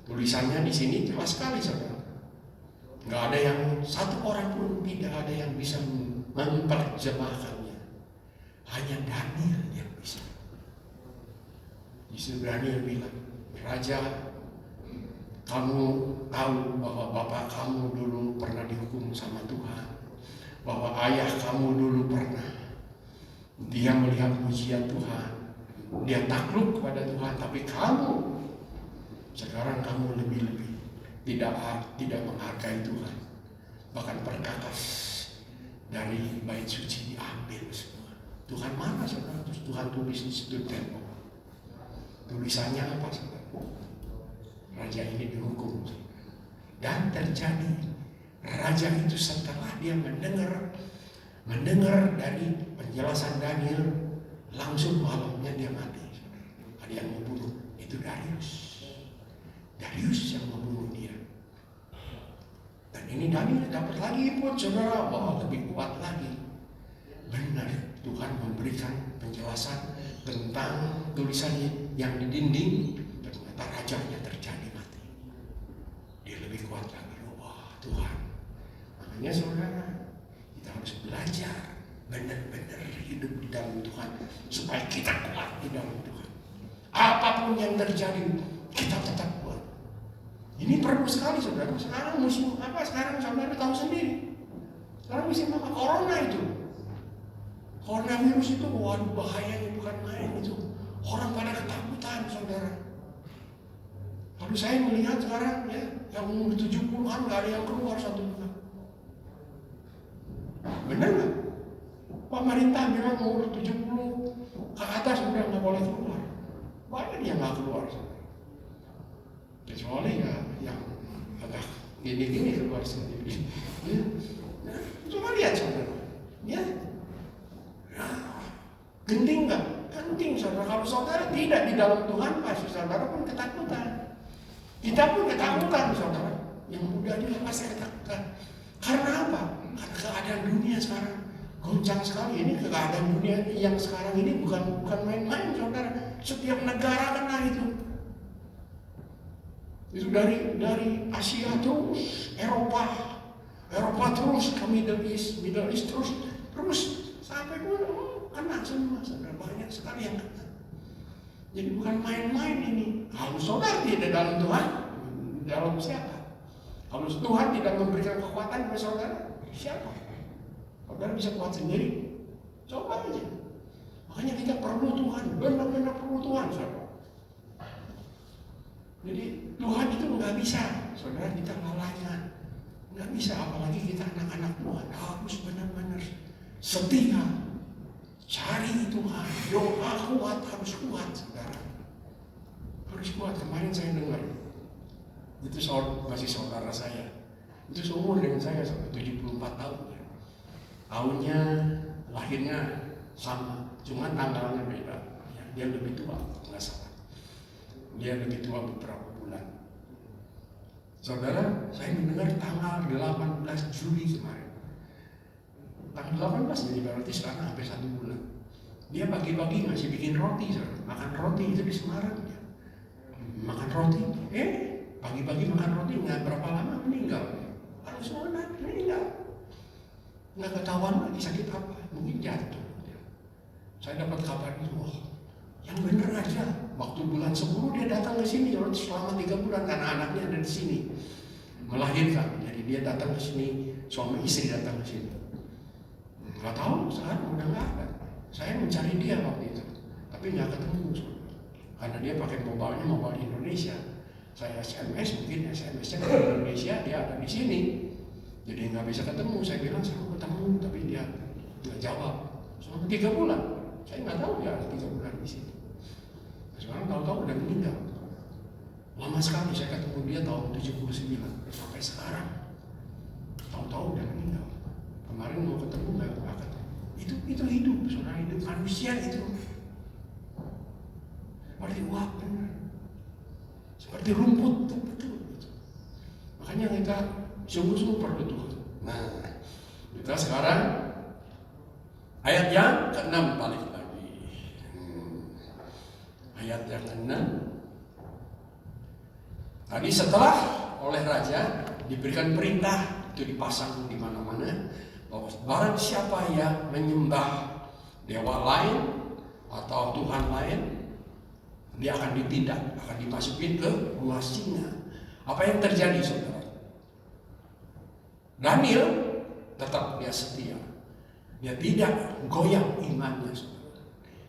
Tulisannya di sini jelas sekali, saudara. Nggak ada yang satu orang pun tidak ada yang bisa memperjemahkannya. Hanya Daniel yang bisa. Di situ Daniel bilang, Raja, kamu tahu bahwa bapak kamu dulu pernah dihukum sama Tuhan, bahwa ayah kamu dulu pernah. Dia melihat pujian Tuhan, dia takluk kepada Tuhan, tapi sekarang kamu lebih-lebih tidak menghargai Tuhan. Bahkan perkakas dari bait suci diambil semua. Tuhan mana, saudara? Terus Tuhan tulis di situ tembok. Tulisannya apa, saudara? Raja ini dihukum. Dan terjadi, raja itu setelah dia mendengar dari penjelasan Daniel, langsung malamnya dia mati. Ada yang membunuh, itu Darius yang membunuh dia. Dan ini Daniel dapat lagi input, saudara, lebih kuat lagi. Benar, Tuhan memberikan penjelasan tentang tulisan yang di dinding. Ternyata rajanya terjadi mati. Dia lebih kuat lagi. Tuhan. Makanya saudara, kita harus belajar benar-benar hidup di dalam Tuhan, supaya kita kuat di dalam Tuhan. Apapun yang terjadi, kita tetap kuat. Ini perlu sekali, saudara. Sekarang musim apa? Sekarang saudara tahu sendiri. Sekarang musim apa? Corona itu. Coronavirus itu, waduh, bahayanya bukan main itu. Orang pada ketakutan, saudara. Lalu saya melihat sekarang ya, yang umur 70-an nggak ada yang keluar satu bulan. Benar nggak? Pemerintah bilang umur 70 ke atas udah nggak boleh keluar. Banyak yang nggak keluar, saudara. Kecuali ya yang agak gini-gini keluar sendiri. Ya. Nah, coba lihat, saudara. Ya. Nah, genting nggak? Genting, saudara. Kalau saudara tidak di dalam Tuhan, pasti saudara pun ketakutan. Kita pun ketakutan, saudara. Yang muda juga pasti ketakutan. Karena apa? Karena keadaan dunia sekarang goncang sekali. Ini keadaan dunia yang sekarang ini bukan main-main, saudara. Setiap negara kena itu. Itu dari Asia terus, Eropa terus ke Middle East terus sampai kena semua, saudara. Banyak sekali yang kena. Jadi bukan main-main ini. Kalau saudara tidak dalam Tuhan, dalam siapa? Kalau Tuhan tidak memberikan kekuatan kepada saudara, siapa? Saudara bisa kuat sendiri. Coba aja. Makanya kita perlu Tuhan, benar-benar perlu Tuhan, saudara. Jadi Tuhan itu nggak bisa, saudara, kita lalaikan. Nggak bisa, apalagi kita anak-anak Tuhan. Harus benar-benar setia. Cari Tuhan, doa kuat, harus kuat, saudara. Harus kuat. Kemarin saya dengar, itu masih saudara saya. Itu seumur dengan saya, sampai 74 tahun. Tahunnya, lahirnya sama, cuma tanggalnya beda. Ya, dia lebih tua, nggak salah. Dia lebih tua beberapa bulan. Saudara, saya mendengar tanggal 18 Juli kemarin. Tanggal 18 jadi berarti sekarang hampir 1 bulan. Dia pagi-pagi masih bikin roti, saudara. Makan roti itu di Semarang. Ya. Makan roti. Pagi-pagi makan roti, nggak berapa lama meninggal. Kalau semua meninggal. Nggak ketahuan lagi sakit apa. Mungkin jatuh. Saya dapat kabar itu, yang bener aja. Waktu bulan 10 dia datang ke sini selama 3 bulan karena anaknya ada di sini melahirkan. Jadi dia datang ke sini, suami istri datang ke sini. Nggak tahu sekarang udah nggak ada. Saya mencari dia waktu itu, tapi nggak ketemu. Karena dia pakai mobile Indonesia. Saya SMS, mungkin SMS-nya ke Indonesia, dia ada di sini. Jadi nggak bisa ketemu. Saya bilang saya mau ketemu, tapi dia nggak jawab. Selama 3 bulan, saya nggak tahu dia 3 bulan di situ. Sekarang tahu-tahu udah meninggal. Lama sekali saya ketemu dia tahun 79 sampai sekarang. Tahu-tahu udah meninggal. Kemarin mau ketemu nggak ketemu. Itu hidup, saudara, hidup manusia itu. Seperti uap, seperti rumput, betul. Makanya kita sungguh-sungguh perlu Tuhan. Nah, kita sekarang ayat yang ke-6 balik lagi. Ayat yang ke-6. Tadi setelah oleh raja diberikan perintah, itu dipasang di mana-mana, bahwa barang siapa yang menyembah dewa lain atau Tuhan lain, dia akan ditindak, akan dimasukin ke gua singa. Apa yang terjadi, saudara? Daniel tetap dia setia. Dia tidak goyang imannya, saudara.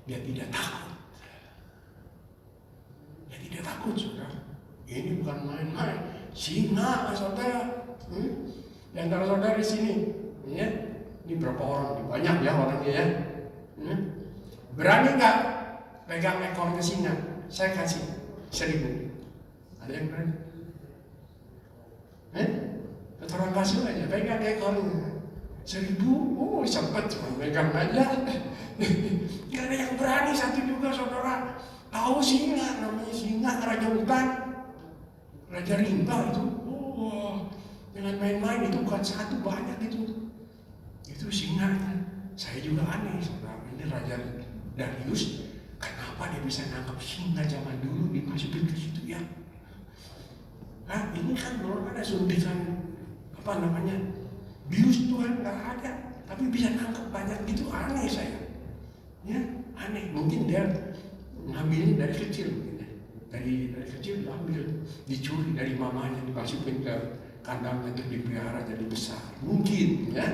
Dia tidak takut. Dia tidak takut, saudara. Ini bukan main-main. Singa, saudara. Di antara saudara di sini, ya. Ini berapa orang? Banyak ya orangnya ya. Berani nggak pegang ekornya singa? Saya kasih 1.000. Ada yang berani? Orang kasih aja, pegang ekornya 1.000. Oh, sempat cuma pegang aja. Gak ada yang berani satu juga, saudara. Tahu singa, namanya singa, raja hutan, raja rimba itu. Oh, jangan main-main, itu bukan satu, banyak itu. Itu singa. Saya juga aneh, saudara. Ini Raja Darius, kenapa dia bisa nangkap singa zaman dulu dimasukin ke situ ya? Nah, ini kan belum ada suntikan bius Tuhan, nggak ada, tapi bisa nangkep banyak gitu. Aneh saya, ya aneh. Mungkin dia ngambilin dari kecil, mungkin ya. dari kecil diambil, dicuri dari mamanya, dimasukin ke kandangnya untuk dipelihara jadi besar, mungkin ya.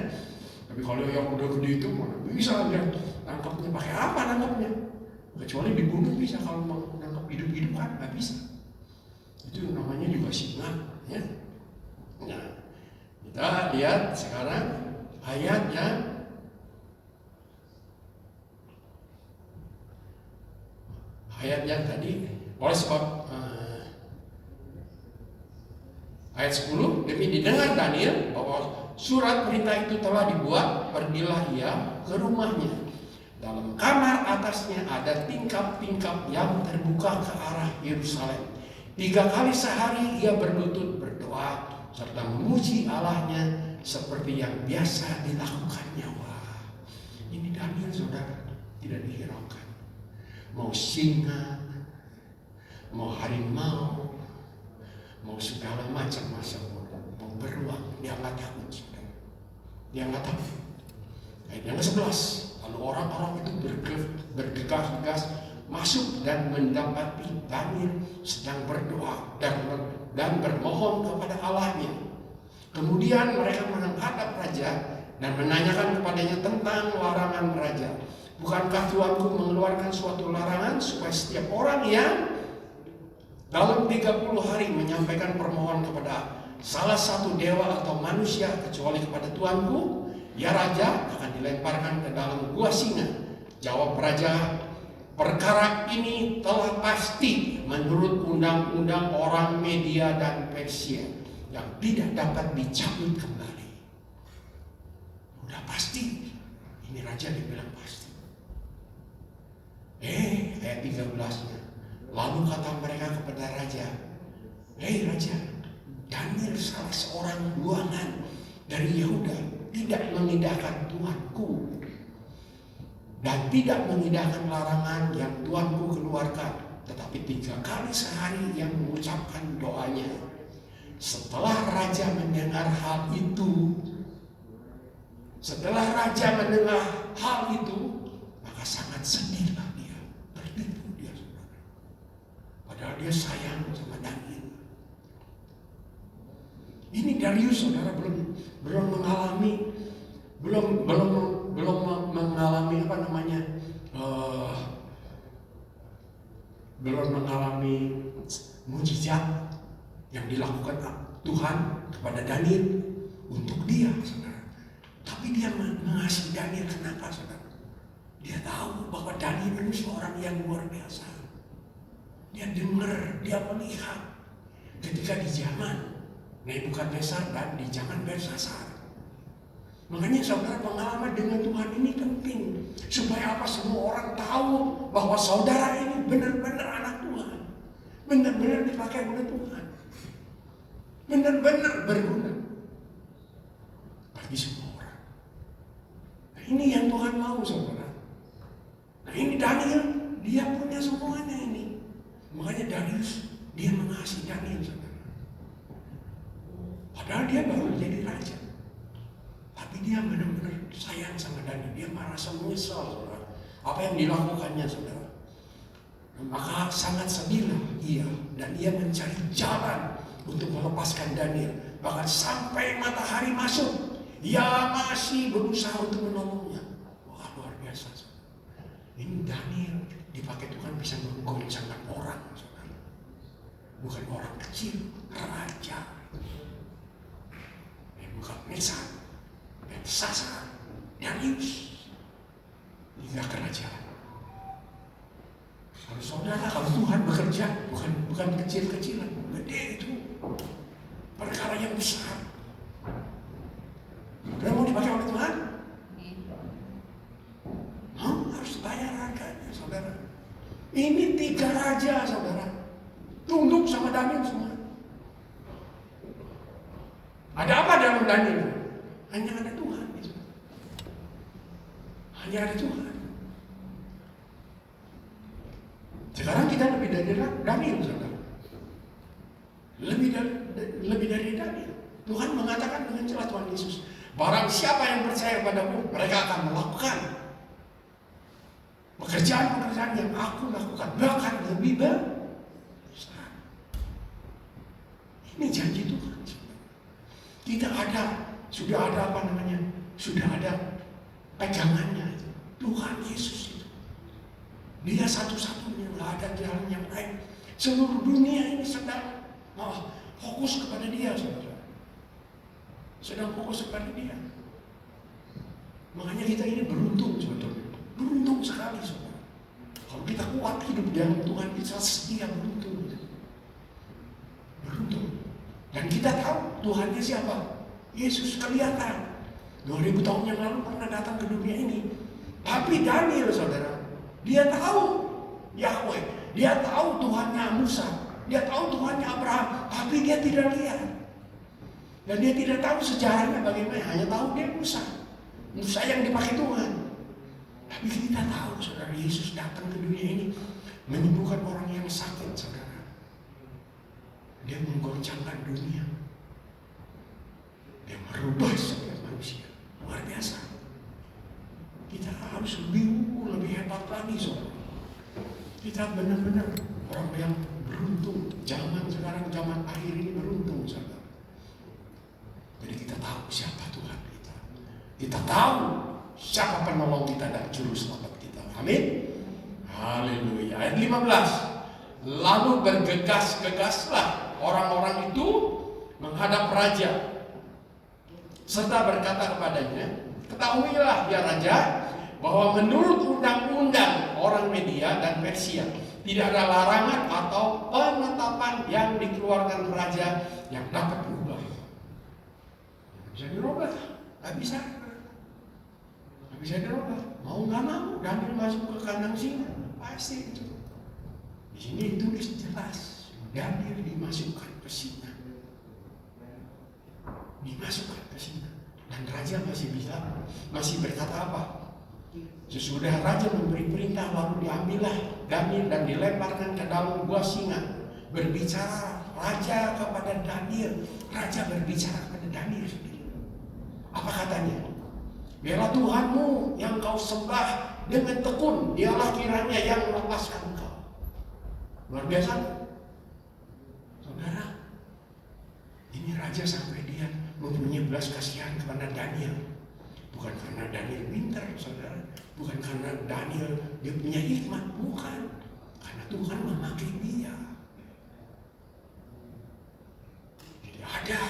Tapi kalau yang udah gede itu mana bisa dia nangkapnya, pakai apa nangkapnya? Kecuali dibunuh bisa, kalau mau nangkap hidup-hidup kan nggak bisa. Itu namanya juga singa, ya. Nah, kita lihat sekarang ayatnya tadi. Oleh sebab ayat 10, demi didengar Daniel bahwa surat perintah itu telah dibuat, pergilah ia ke rumahnya. Dalam kamar atasnya ada tingkap-tingkap yang terbuka ke arah Yerusalem. 3 kali sehari ia berlutut berdoa serta memuji Allahnya seperti yang biasa dilakukannya. Wah, ini Daniel, saudara, tidak dihiraukan. Mau singa, mau harimau, mau segala macam masa bodoh, mau beruang, dia nggak takut, saudara. Dia nggak takut. Ayat yang ke-11, lalu orang-orang itu bergegas-gegas masuk dan mendapati Daniel sedang berdoa dan bermohon kepada Allahnya. Kemudian mereka menghadap raja dan menanyakan kepadanya tentang larangan raja. Bukankah Tuanku mengeluarkan suatu larangan supaya setiap orang yang dalam 30 hari menyampaikan permohonan kepada salah satu dewa atau manusia kecuali kepada Tuanku, ya raja, akan dilemparkan ke dalam gua singa? Jawab raja, perkara ini telah pasti menurut undang-undang orang Media dan Persia yang tidak dapat dicabut kembali. Udah pasti. Ini raja dibilang pasti. Ayat 13-nya. Lalu kata mereka kepada raja, hei raja, Daniel salah seorang buangan dari Yehuda tidak mengindahkan Tuanku dan tidak mengindahkan larangan yang Tuanku keluarkan, tetapi 3 kali sehari yang mengucapkan doanya. Setelah raja mendengar hal itu, maka sangat sedihlah dia, tertipu dia, saudara. Padahal dia sayang sama Daniel. Ini Darius, saudara, belum mengalami belum mengalami mujizat yang dilakukan Tuhan kepada Daniel. untuk dia, saudara. Tapi dia mengasihi Daniel. Kenapa, saudara? Dia tahu bahwa Daniel ini seorang yang luar biasa. Dia dengar, dia melihat ketika di zaman Nebukadnezar dan di zaman Belshazzar. Makanya saudara, pengalaman dengan Tuhan ini penting. Supaya apa? Semua orang tahu bahwa saudara ini benar-benar anak Tuhan. Benar-benar dipakai oleh Tuhan. Benar-benar berguna bagi semua orang. Nah, ini yang Tuhan mau, saudara. Nah, ini Daniel, dia punya semuanya ini. Makanya Darius, dia mengasihi Daniel, saudara. Padahal dia baru jadi raja. Tapi dia benar-benar sayang sama Daniel. Dia merasa menyesal, saudara, apa yang dilakukannya, saudara. Maka sangat sedihlah ia, dan ia mencari jalan untuk melepaskan Daniel. Bahkan sampai matahari masuk, ia masih berusaha untuk menolongnya. Wah, luar biasa, saudara. Ini Daniel dipakai Tuhan bisa menggoncangkan orang, saudara. Bukan orang kecil, raja. Nebukadnezar, Belshazzar, Darius, hingga kerajaan. Kalau saudara, kalau Tuhan bekerja, bukan kecil-kecilan, gede itu, perkara yang besar. Saudara mau dipakai oleh Tuhan? Harus bayar harganya, saudara. Ini 3 raja, saudara, tunduk sama Daniel semua. Ada apa dalam Daniel? Hanya ada Tuhan. Hanya ada Tuhan. Sekarang kita lebih dari Daniel, saudara. Lebih dari Daniel. Tuhan mengatakan dengan jelas, Tuhan Yesus, barang siapa yang percaya padamu, mereka akan melakukan pekerjaan-pekerjaan yang aku lakukan, bahkan lebih besar. Ini janji Tuhan. Kita sudah ada sudah ada pegangannya. Tuhan Yesus itu. Dia satu-satunya, nggak ada jalan yang lain. Seluruh dunia ini sedang fokus kepada dia, saudara. Sedang fokus kepada dia. Makanya kita ini beruntung sebetulnya. Beruntung sekali, saudara. Kalau kita kuat hidup dalam Tuhan, kita setia beruntung. Beruntung. Dan kita tahu Tuhannya siapa? Yesus kelihatan. 2000 tahun yang lalu pernah datang ke dunia ini. Tapi Daniel, saudara, dia tahu Yahweh. Dia tahu Tuhannya Musa. Dia tahu Tuhannya Abraham. Tapi dia tidak lihat. Dan dia tidak tahu sejarahnya bagaimana. Hanya tahu dia Musa. Musa yang dipakai Tuhan. Tapi kita tahu, saudara, Yesus datang ke dunia ini menyembuhkan orang yang sakit, saudara. Dia menggoncangkan dunia. Dia merubah setiap manusia. Luar biasa. Kita harus lebih hebat lagi, saudara. Kita benar-benar orang yang beruntung. Zaman sekarang, zaman akhir ini beruntung, saudara. Jadi kita tahu siapa Tuhan kita. Kita tahu siapa penolong kita dan juru selamat kita. Amin. Haleluya. Ayat 15. Lalu bergegas-gegaslah orang-orang itu menghadap raja, serta berkata kepadanya, ketahuilah ya raja, bahwa menurut undang-undang orang Media dan Persia tidak ada larangan atau penetapan yang dikeluarkan raja yang dapat berubah. Bisa dirubah, nggak bisa dirubah. Mau nggak mau, Daniel masuk ke kandang singa, pasti itu. Di sini ditulis jelas, Daniel dimasukkan ke singa. Dimasukkan ke singa. Dan raja masih berkata apa? Sesudah raja memberi perintah, lalu diambillah Daniel dan dilemparkan ke dalam gua singa. Berbicara raja kepada Daniel. Raja berbicara kepada Daniel sendiri. Apa katanya? Biarlah Tuhanmu yang kau sembah dengan tekun, dialah kiranya yang melepaskan kau. Luar biasa, saudara. Ini raja sampai dia mempunyai belas kasihan kepada Daniel. Bukan karena Daniel pintar, saudara. Bukan karena Daniel dia punya hikmat, bukan. Karena Tuhan memakai dia. Jadi ada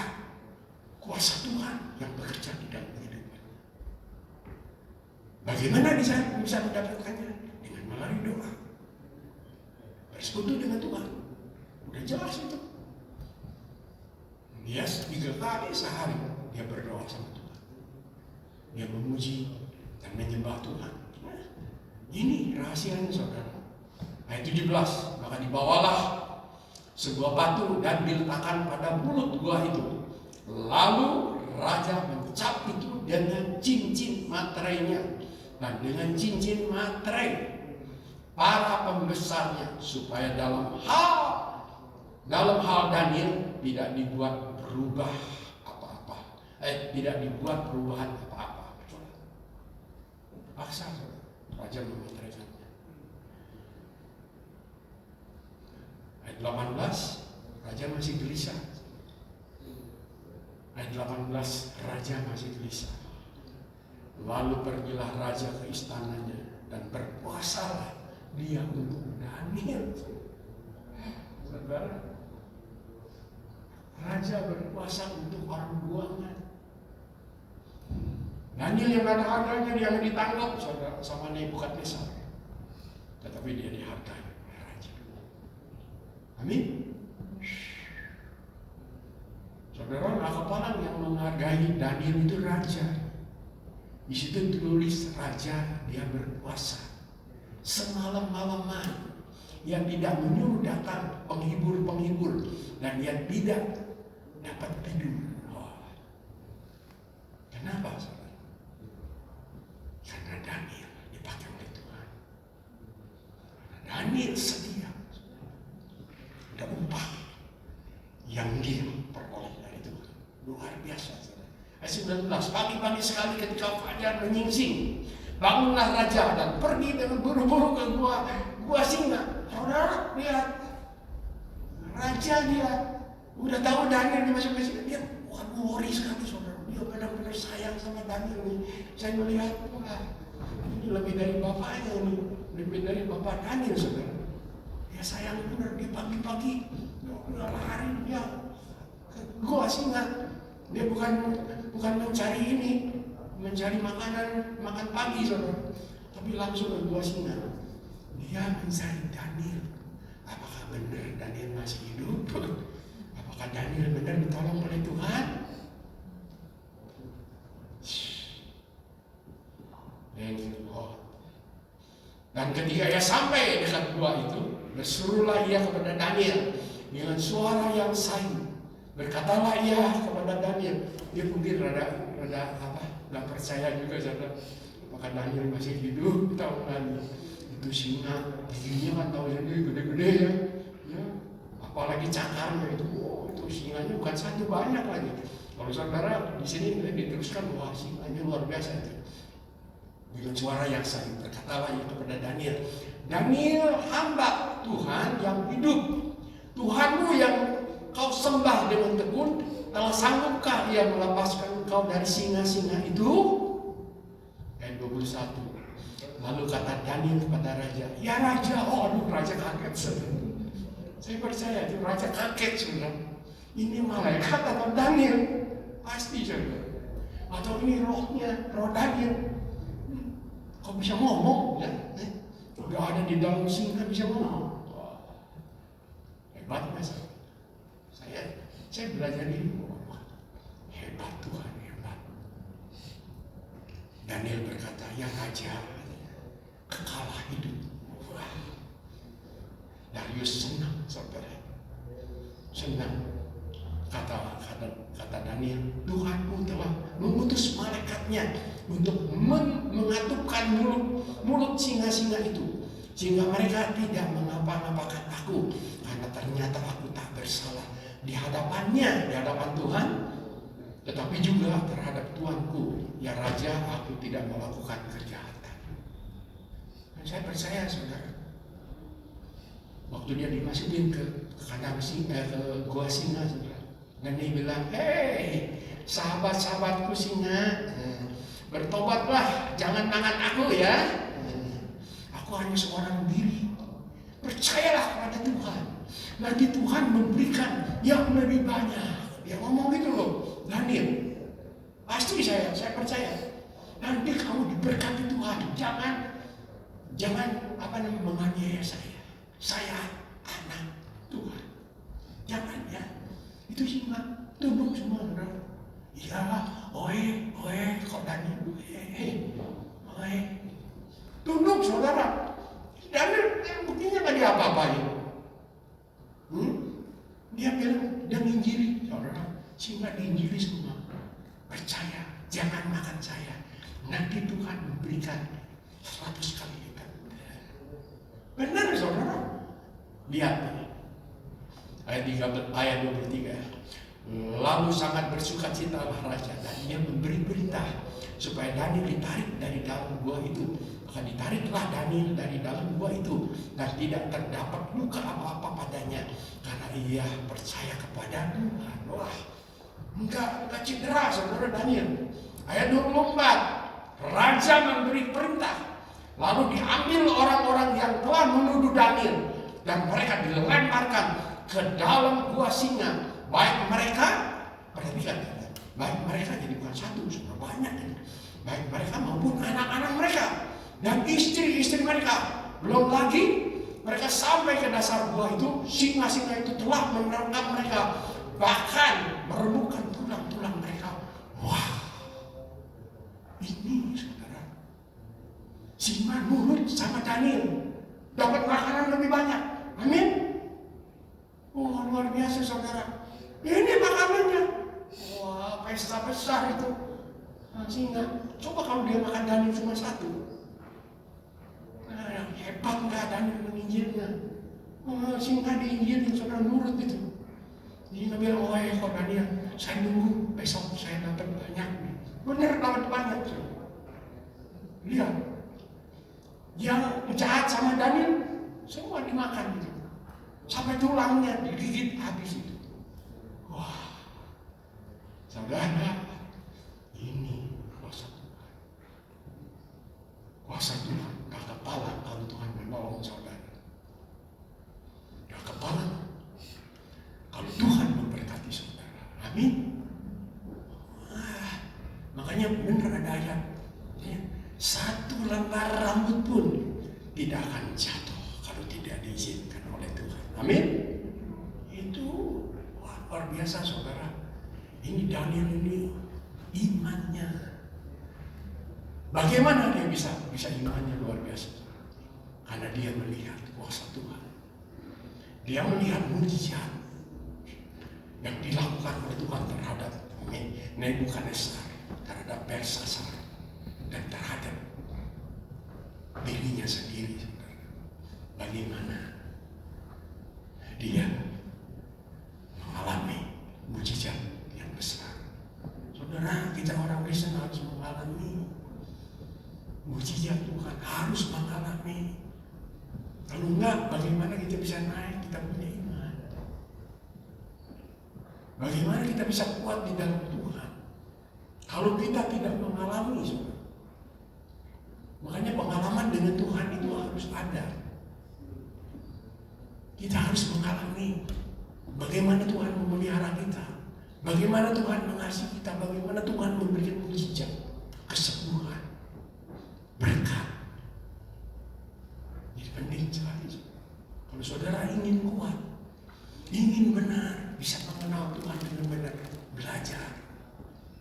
kuasa Tuhan yang bekerja di dalam kehidupan. Bagaimana bisa mendapatkannya? Dengan melalui doa. Bersekutu dengan Tuhan. Udah jelas itu. Dia 3 kali sehari dia berdoa sama Tuhan. Dia memuji dan menyembah Tuhan. Ini rahasianya saudara. Ayat 17, maka dibawalah sebuah batu dan diletakkan pada mulut gua itu. Lalu raja mencap itu dengan cincin materainya dan dengan cincin materai para pembesarnya, supaya dalam hal Daniel tidak dibuat berubah apa-apa. Tidak dibuat perubahan apa-apa. Paksa raja memeteraikannya. Ayat 18, raja masih gelisah. Ayat 18, raja masih gelisah. Lalu pergilah raja ke istananya dan berpuasalah dia untuk Daniel. Saudara, raja berpuasa untuk orang buangan. Daniel yang ada harganya dia ditangkap saudara sama Nebukadnezar. Tetapi dia dihargai oleh raja. Amin. Saudara, kepalang yang menghargai Daniel itu raja. Di situ tulis raja dia berpuasa semalam-malaman. Yang tidak menyuruh datang penghibur-penghibur dan yang tidak dapat tidur. Kenapa saudara? Karena Daniel dipakai oleh Tuhan. Daniel setia. Ada upah yang dia peroleh dari Tuhan. Luar biasa saudara. Ayat 19, pagi-pagi sekali ketika fajar menyingsing, bangunlah raja dan pergi dengan buru-buru ke gua singa. Saudara, lihat. Raja dia udah tahu Daniel dimasuk ke sini. Dia worry sekali saudara. Dia benar-benar sayang sama Daniel nih. Saya melihat, wah, ini lebih dari bapaknya nih. Lebih dari bapak Daniel saudara. Dia sayang benar. Dia pagi-pagi lari dia ke gua singa. Dia bukan mencari ini, mencari makan pagi saudara, tapi langsung ke gua singa. Dia mencari Daniel. Apakah benar Daniel masih hidup? Apakah Daniel benar ditolong oleh Tuhan? Dan ketika ia sampai dekat gua itu, berserulah ia kepada Daniel dengan suara yang sayu. Berkatalah ia kepada Daniel. Dia mungkin rada nggak percaya juga saudara. Apakah Daniel masih hidup? Tahu kan itu singa, giginya kan tahu sendiri gede-gede ya. Apalagi cakarnya itu, itu singanya bukan satu, banyak lagi. Kalau saudara di sini diteruskan, wah singanya luar biasa itu. Dengan suara yang sayu berkatalah ia kepada Daniel. Daniel, hamba Tuhan yang hidup. Tuhanmu yang kau sembah dengan tekun, telah sanggupkah ia melepaskan kau dari singa-singa itu? Ayat 21. Lalu kata Daniel kepada raja, ya raja. Oh aduh, raja kaget. Saya percaya itu raja kaget sebenarnya. Ini malaikat atau Daniel? Pasti saudara. Atau ini rohnya, roh Daniel. Kau bisa ngomong ya? Udah ada di dalam singa bisa ngomong. Hebat mas. Saya belajar ini, hebat Tuhan, hebat. Daniel berkata, ya raja, kekalah hidup. Wah. Darius senang, saudara. Senang. Kata Daniel, Tuhanmu telah mengutus malaikatnya untuk mengatupkan mulut singa-singa itu, sehingga mereka tidak mengapa-ngapakan aku, karena ternyata aku tak bersalah di hadapannya, di hadapan Tuhan, tetapi juga terhadap Tuanku, ya Raja, aku tidak melakukan kejahatan. Dan saya percaya saudara, waktu dia dimasukin ke kandang singa, ke gua singa, saudara, dan dia bilang, hei sahabat-sahabatku singa, bertobatlah, jangan makan aku ya. Aku hanya seorang diri. Percayalah kepada Tuhan. Nanti Tuhan memberikan yang lebih banyak. Dia ngomong gitu loh, Daniel. Pasti saya percaya. Nanti kamu diberkati Tuhan. Jangan menganiaya saya. Saya anak Tuhan. Jangan ya. Itu singa tunduk semua, saudara. Iya, kok Daniel, oe. Tunduk, saudara. Daniel buktinya nggak diapa-apain. Dia bilang, dia nginjili, saudara. Singa diinjili semua. Percaya, jangan makan saya. Nanti Tuhan memberikan 100 kali lipat. Benar, saudara. Lihat ayat 23. Lalu sangat bersukacitalah raja, dan dia memberi berita supaya Daniel ditarik dari dalam gua itu. Maka ditariklah Daniel dari dalam gua itu, dan tidak terdapat luka apa-apa padanya, karena ia percaya kepada Tuhan. Wah, enggak cedera, saudara Daniel. Ayat 24, raja memberi perintah, lalu diambil orang-orang yang telah menuduh Daniel, dan mereka dilemparkan ke dalam gua singa. Baik mereka, perhatikan, baik mereka, jadi bukan satu, sudah banyak ini. Baik mereka maupun anak-anak mereka dan istri-istri mereka. Belum lagi mereka sampai ke dasar gua itu, singa-singa itu telah menerkam mereka, bahkan merebutkan tulang-tulang mereka. Wah, ini saudara, singa nurut sama Daniel, dapat makanan lebih banyak. Amin. Oh, luar biasa, saudara. Ini makanannya. Wah, pesta besar itu. Singa. Coba kalau dia makan Daniel cuma satu. Nah, hebat nggak Daniel menginjilnya? Singa diinjilin, saudara, nurut itu. Singa bilang, kok Daniel, saya nunggu besok saya dapat banyak. Benar, dapat banyak. Lihat, yang jahat sama Daniel semua dimakan gitu. Sampai tulangnya digigit habis itu. Wah, saudara, ini kuasa Tuhan. Kuasa Tuhan, gak kepala kalau Tuhan menolong saudara. Gak kepala kalau Tuhan memberkati saudara. Amin. Makanya benar ada ayat, satu lembar rambut pun tidak akan jatuh kalau tidak diizinkan oleh Tuhan. Amin. Itu luar biasa, saudara. Ini Daniel ini imannya. Bagaimana dia bisa imannya luar biasa? Karena dia melihat kuasa Tuhan. Dia melihat mujizat yang dilakukan oleh Tuhan terhadap Nebukadnezar, terhadap Belshazzar, dan terhadap dirinya sendiri, saudara. Bagaimana dia mengalami mujizat yang besar. Saudara, kita orang Kristen harus mengalami mujizat Tuhan, harus mengalami. Kalau enggak, bagaimana kita bisa naik? Kita punya iman. Bagaimana kita bisa kuat di dalam Tuhan kalau kita tidak mengalami, saudara? Makanya pengalaman dengan Tuhan itu harus ada. Kita harus mengalami bagaimana Tuhan memelihara kita, bagaimana Tuhan mengasihi kita, bagaimana Tuhan memberikan mujizat, kesembuhan, berkat. Ini penting sekali. Kalau saudara ingin kuat, ingin benar, bisa mengenal Tuhan dengan benar, belajar.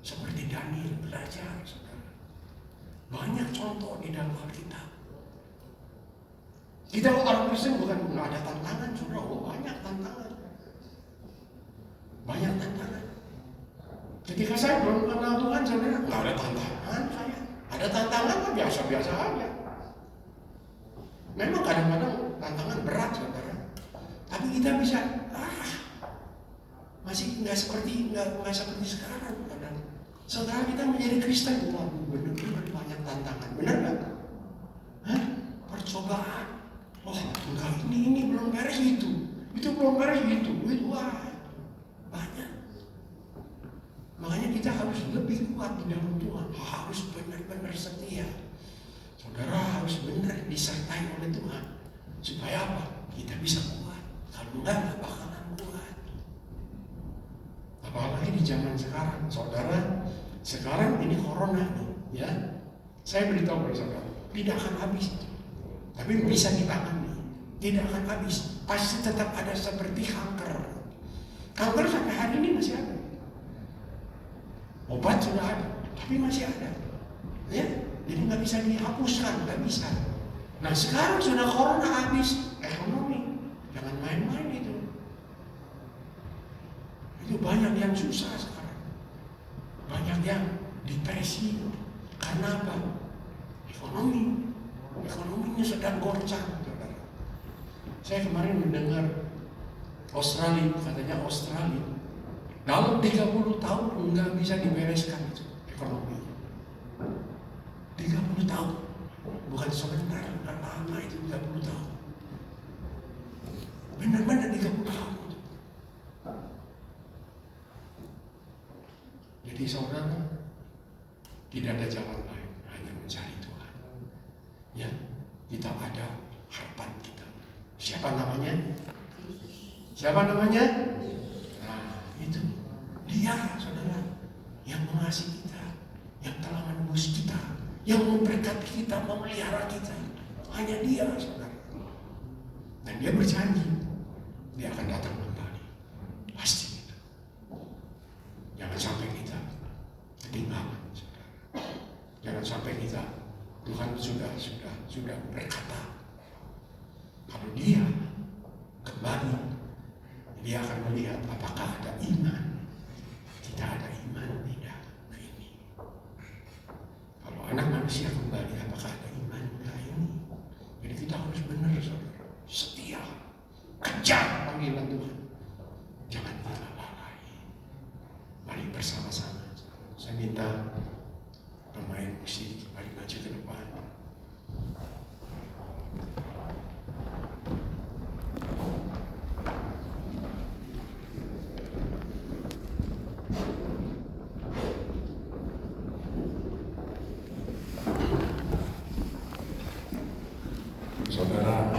Seperti Daniel belajar, saudara. Banyak contoh di dalam Alkitab. Kita orang Kristen bukan nggak ada tantangan, saudara. Banyak tantangan. Banyak tantangan. Ketika saya belum kenal Tuhan, saudara, nggak ada tantangan saya. Ada tantangan kan biasa-biasa aja. Memang kadang-kadang tantangan berat, saudara. Tapi kita bisa, masih nggak seperti sekarang. Kadang saudara kita menjadi Kristen, benar-benar banyak tantangan, benar nggak? Percobaan. Enggak, ini belum beres itu belum beres itu. Wah, banyak. Makanya kita harus lebih kuat di dalam Tuhan, harus benar-benar setia. Saudara harus benar disertai oleh Tuhan, supaya apa? Kita bisa kuat. Kalau enggak bakalan kuat. Apalagi zaman sekarang, saudara. Sekarang ini corona nih, ya. Saya beritahu pada saudara, tidak akan habis. Tapi bisa ditangani, tidak akan habis. Pasti tetap ada seperti kanker. Kanker sampai hari ini masih ada. Obat sudah ada, tapi masih ada. Ya, jadi nggak bisa dihapuskan, nggak bisa. Nah sekarang sudah corona habis, ekonomi, jangan main-main itu. Itu banyak yang susah sekarang, banyak yang depresi. Karena apa? Ekonominya sedang goncang, saudara. Saya kemarin mendengar Australia, katanya Australia dalam 30 tahun nggak bisa dibereskan itu ekonomi. 30 tahun, bukan sebentar, bukan lama itu 30 tahun. Benar-benar 30 tahun. Jadi saudara, tidak ada jalan lain, hanya mencari Tuhan. Ya, kita ada harapan kita. Siapa namanya? Siapa namanya? Nah, itu Dia, saudara, yang mengasihi kita, yang telah menebus kita, yang memberkati kita, memelihara kita. Hanya Dia, saudara. Dan Dia berjanji, Dia akan datang kembali. Pasti itu. Jangan sampai kita ketinggalan, saudara. Jangan sampai kita, Tuhan sudah berkata, kalau Dia kembali, Dia akan melihat apakah ada iman. Kita ada iman tidak? Nah ini. Kalau anak manusia kembali, apakah ada iman? Nah ini. Jadi kita harus benar, saudara. Setia. Kejar panggilan Tuhan. Jangan kita lalai. Mari bersama-sama. Saya minta pemain musik mari maju ke depan. Saudara,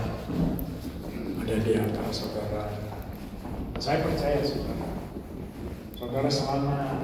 ada di antara saudara. Saya percaya saudara selama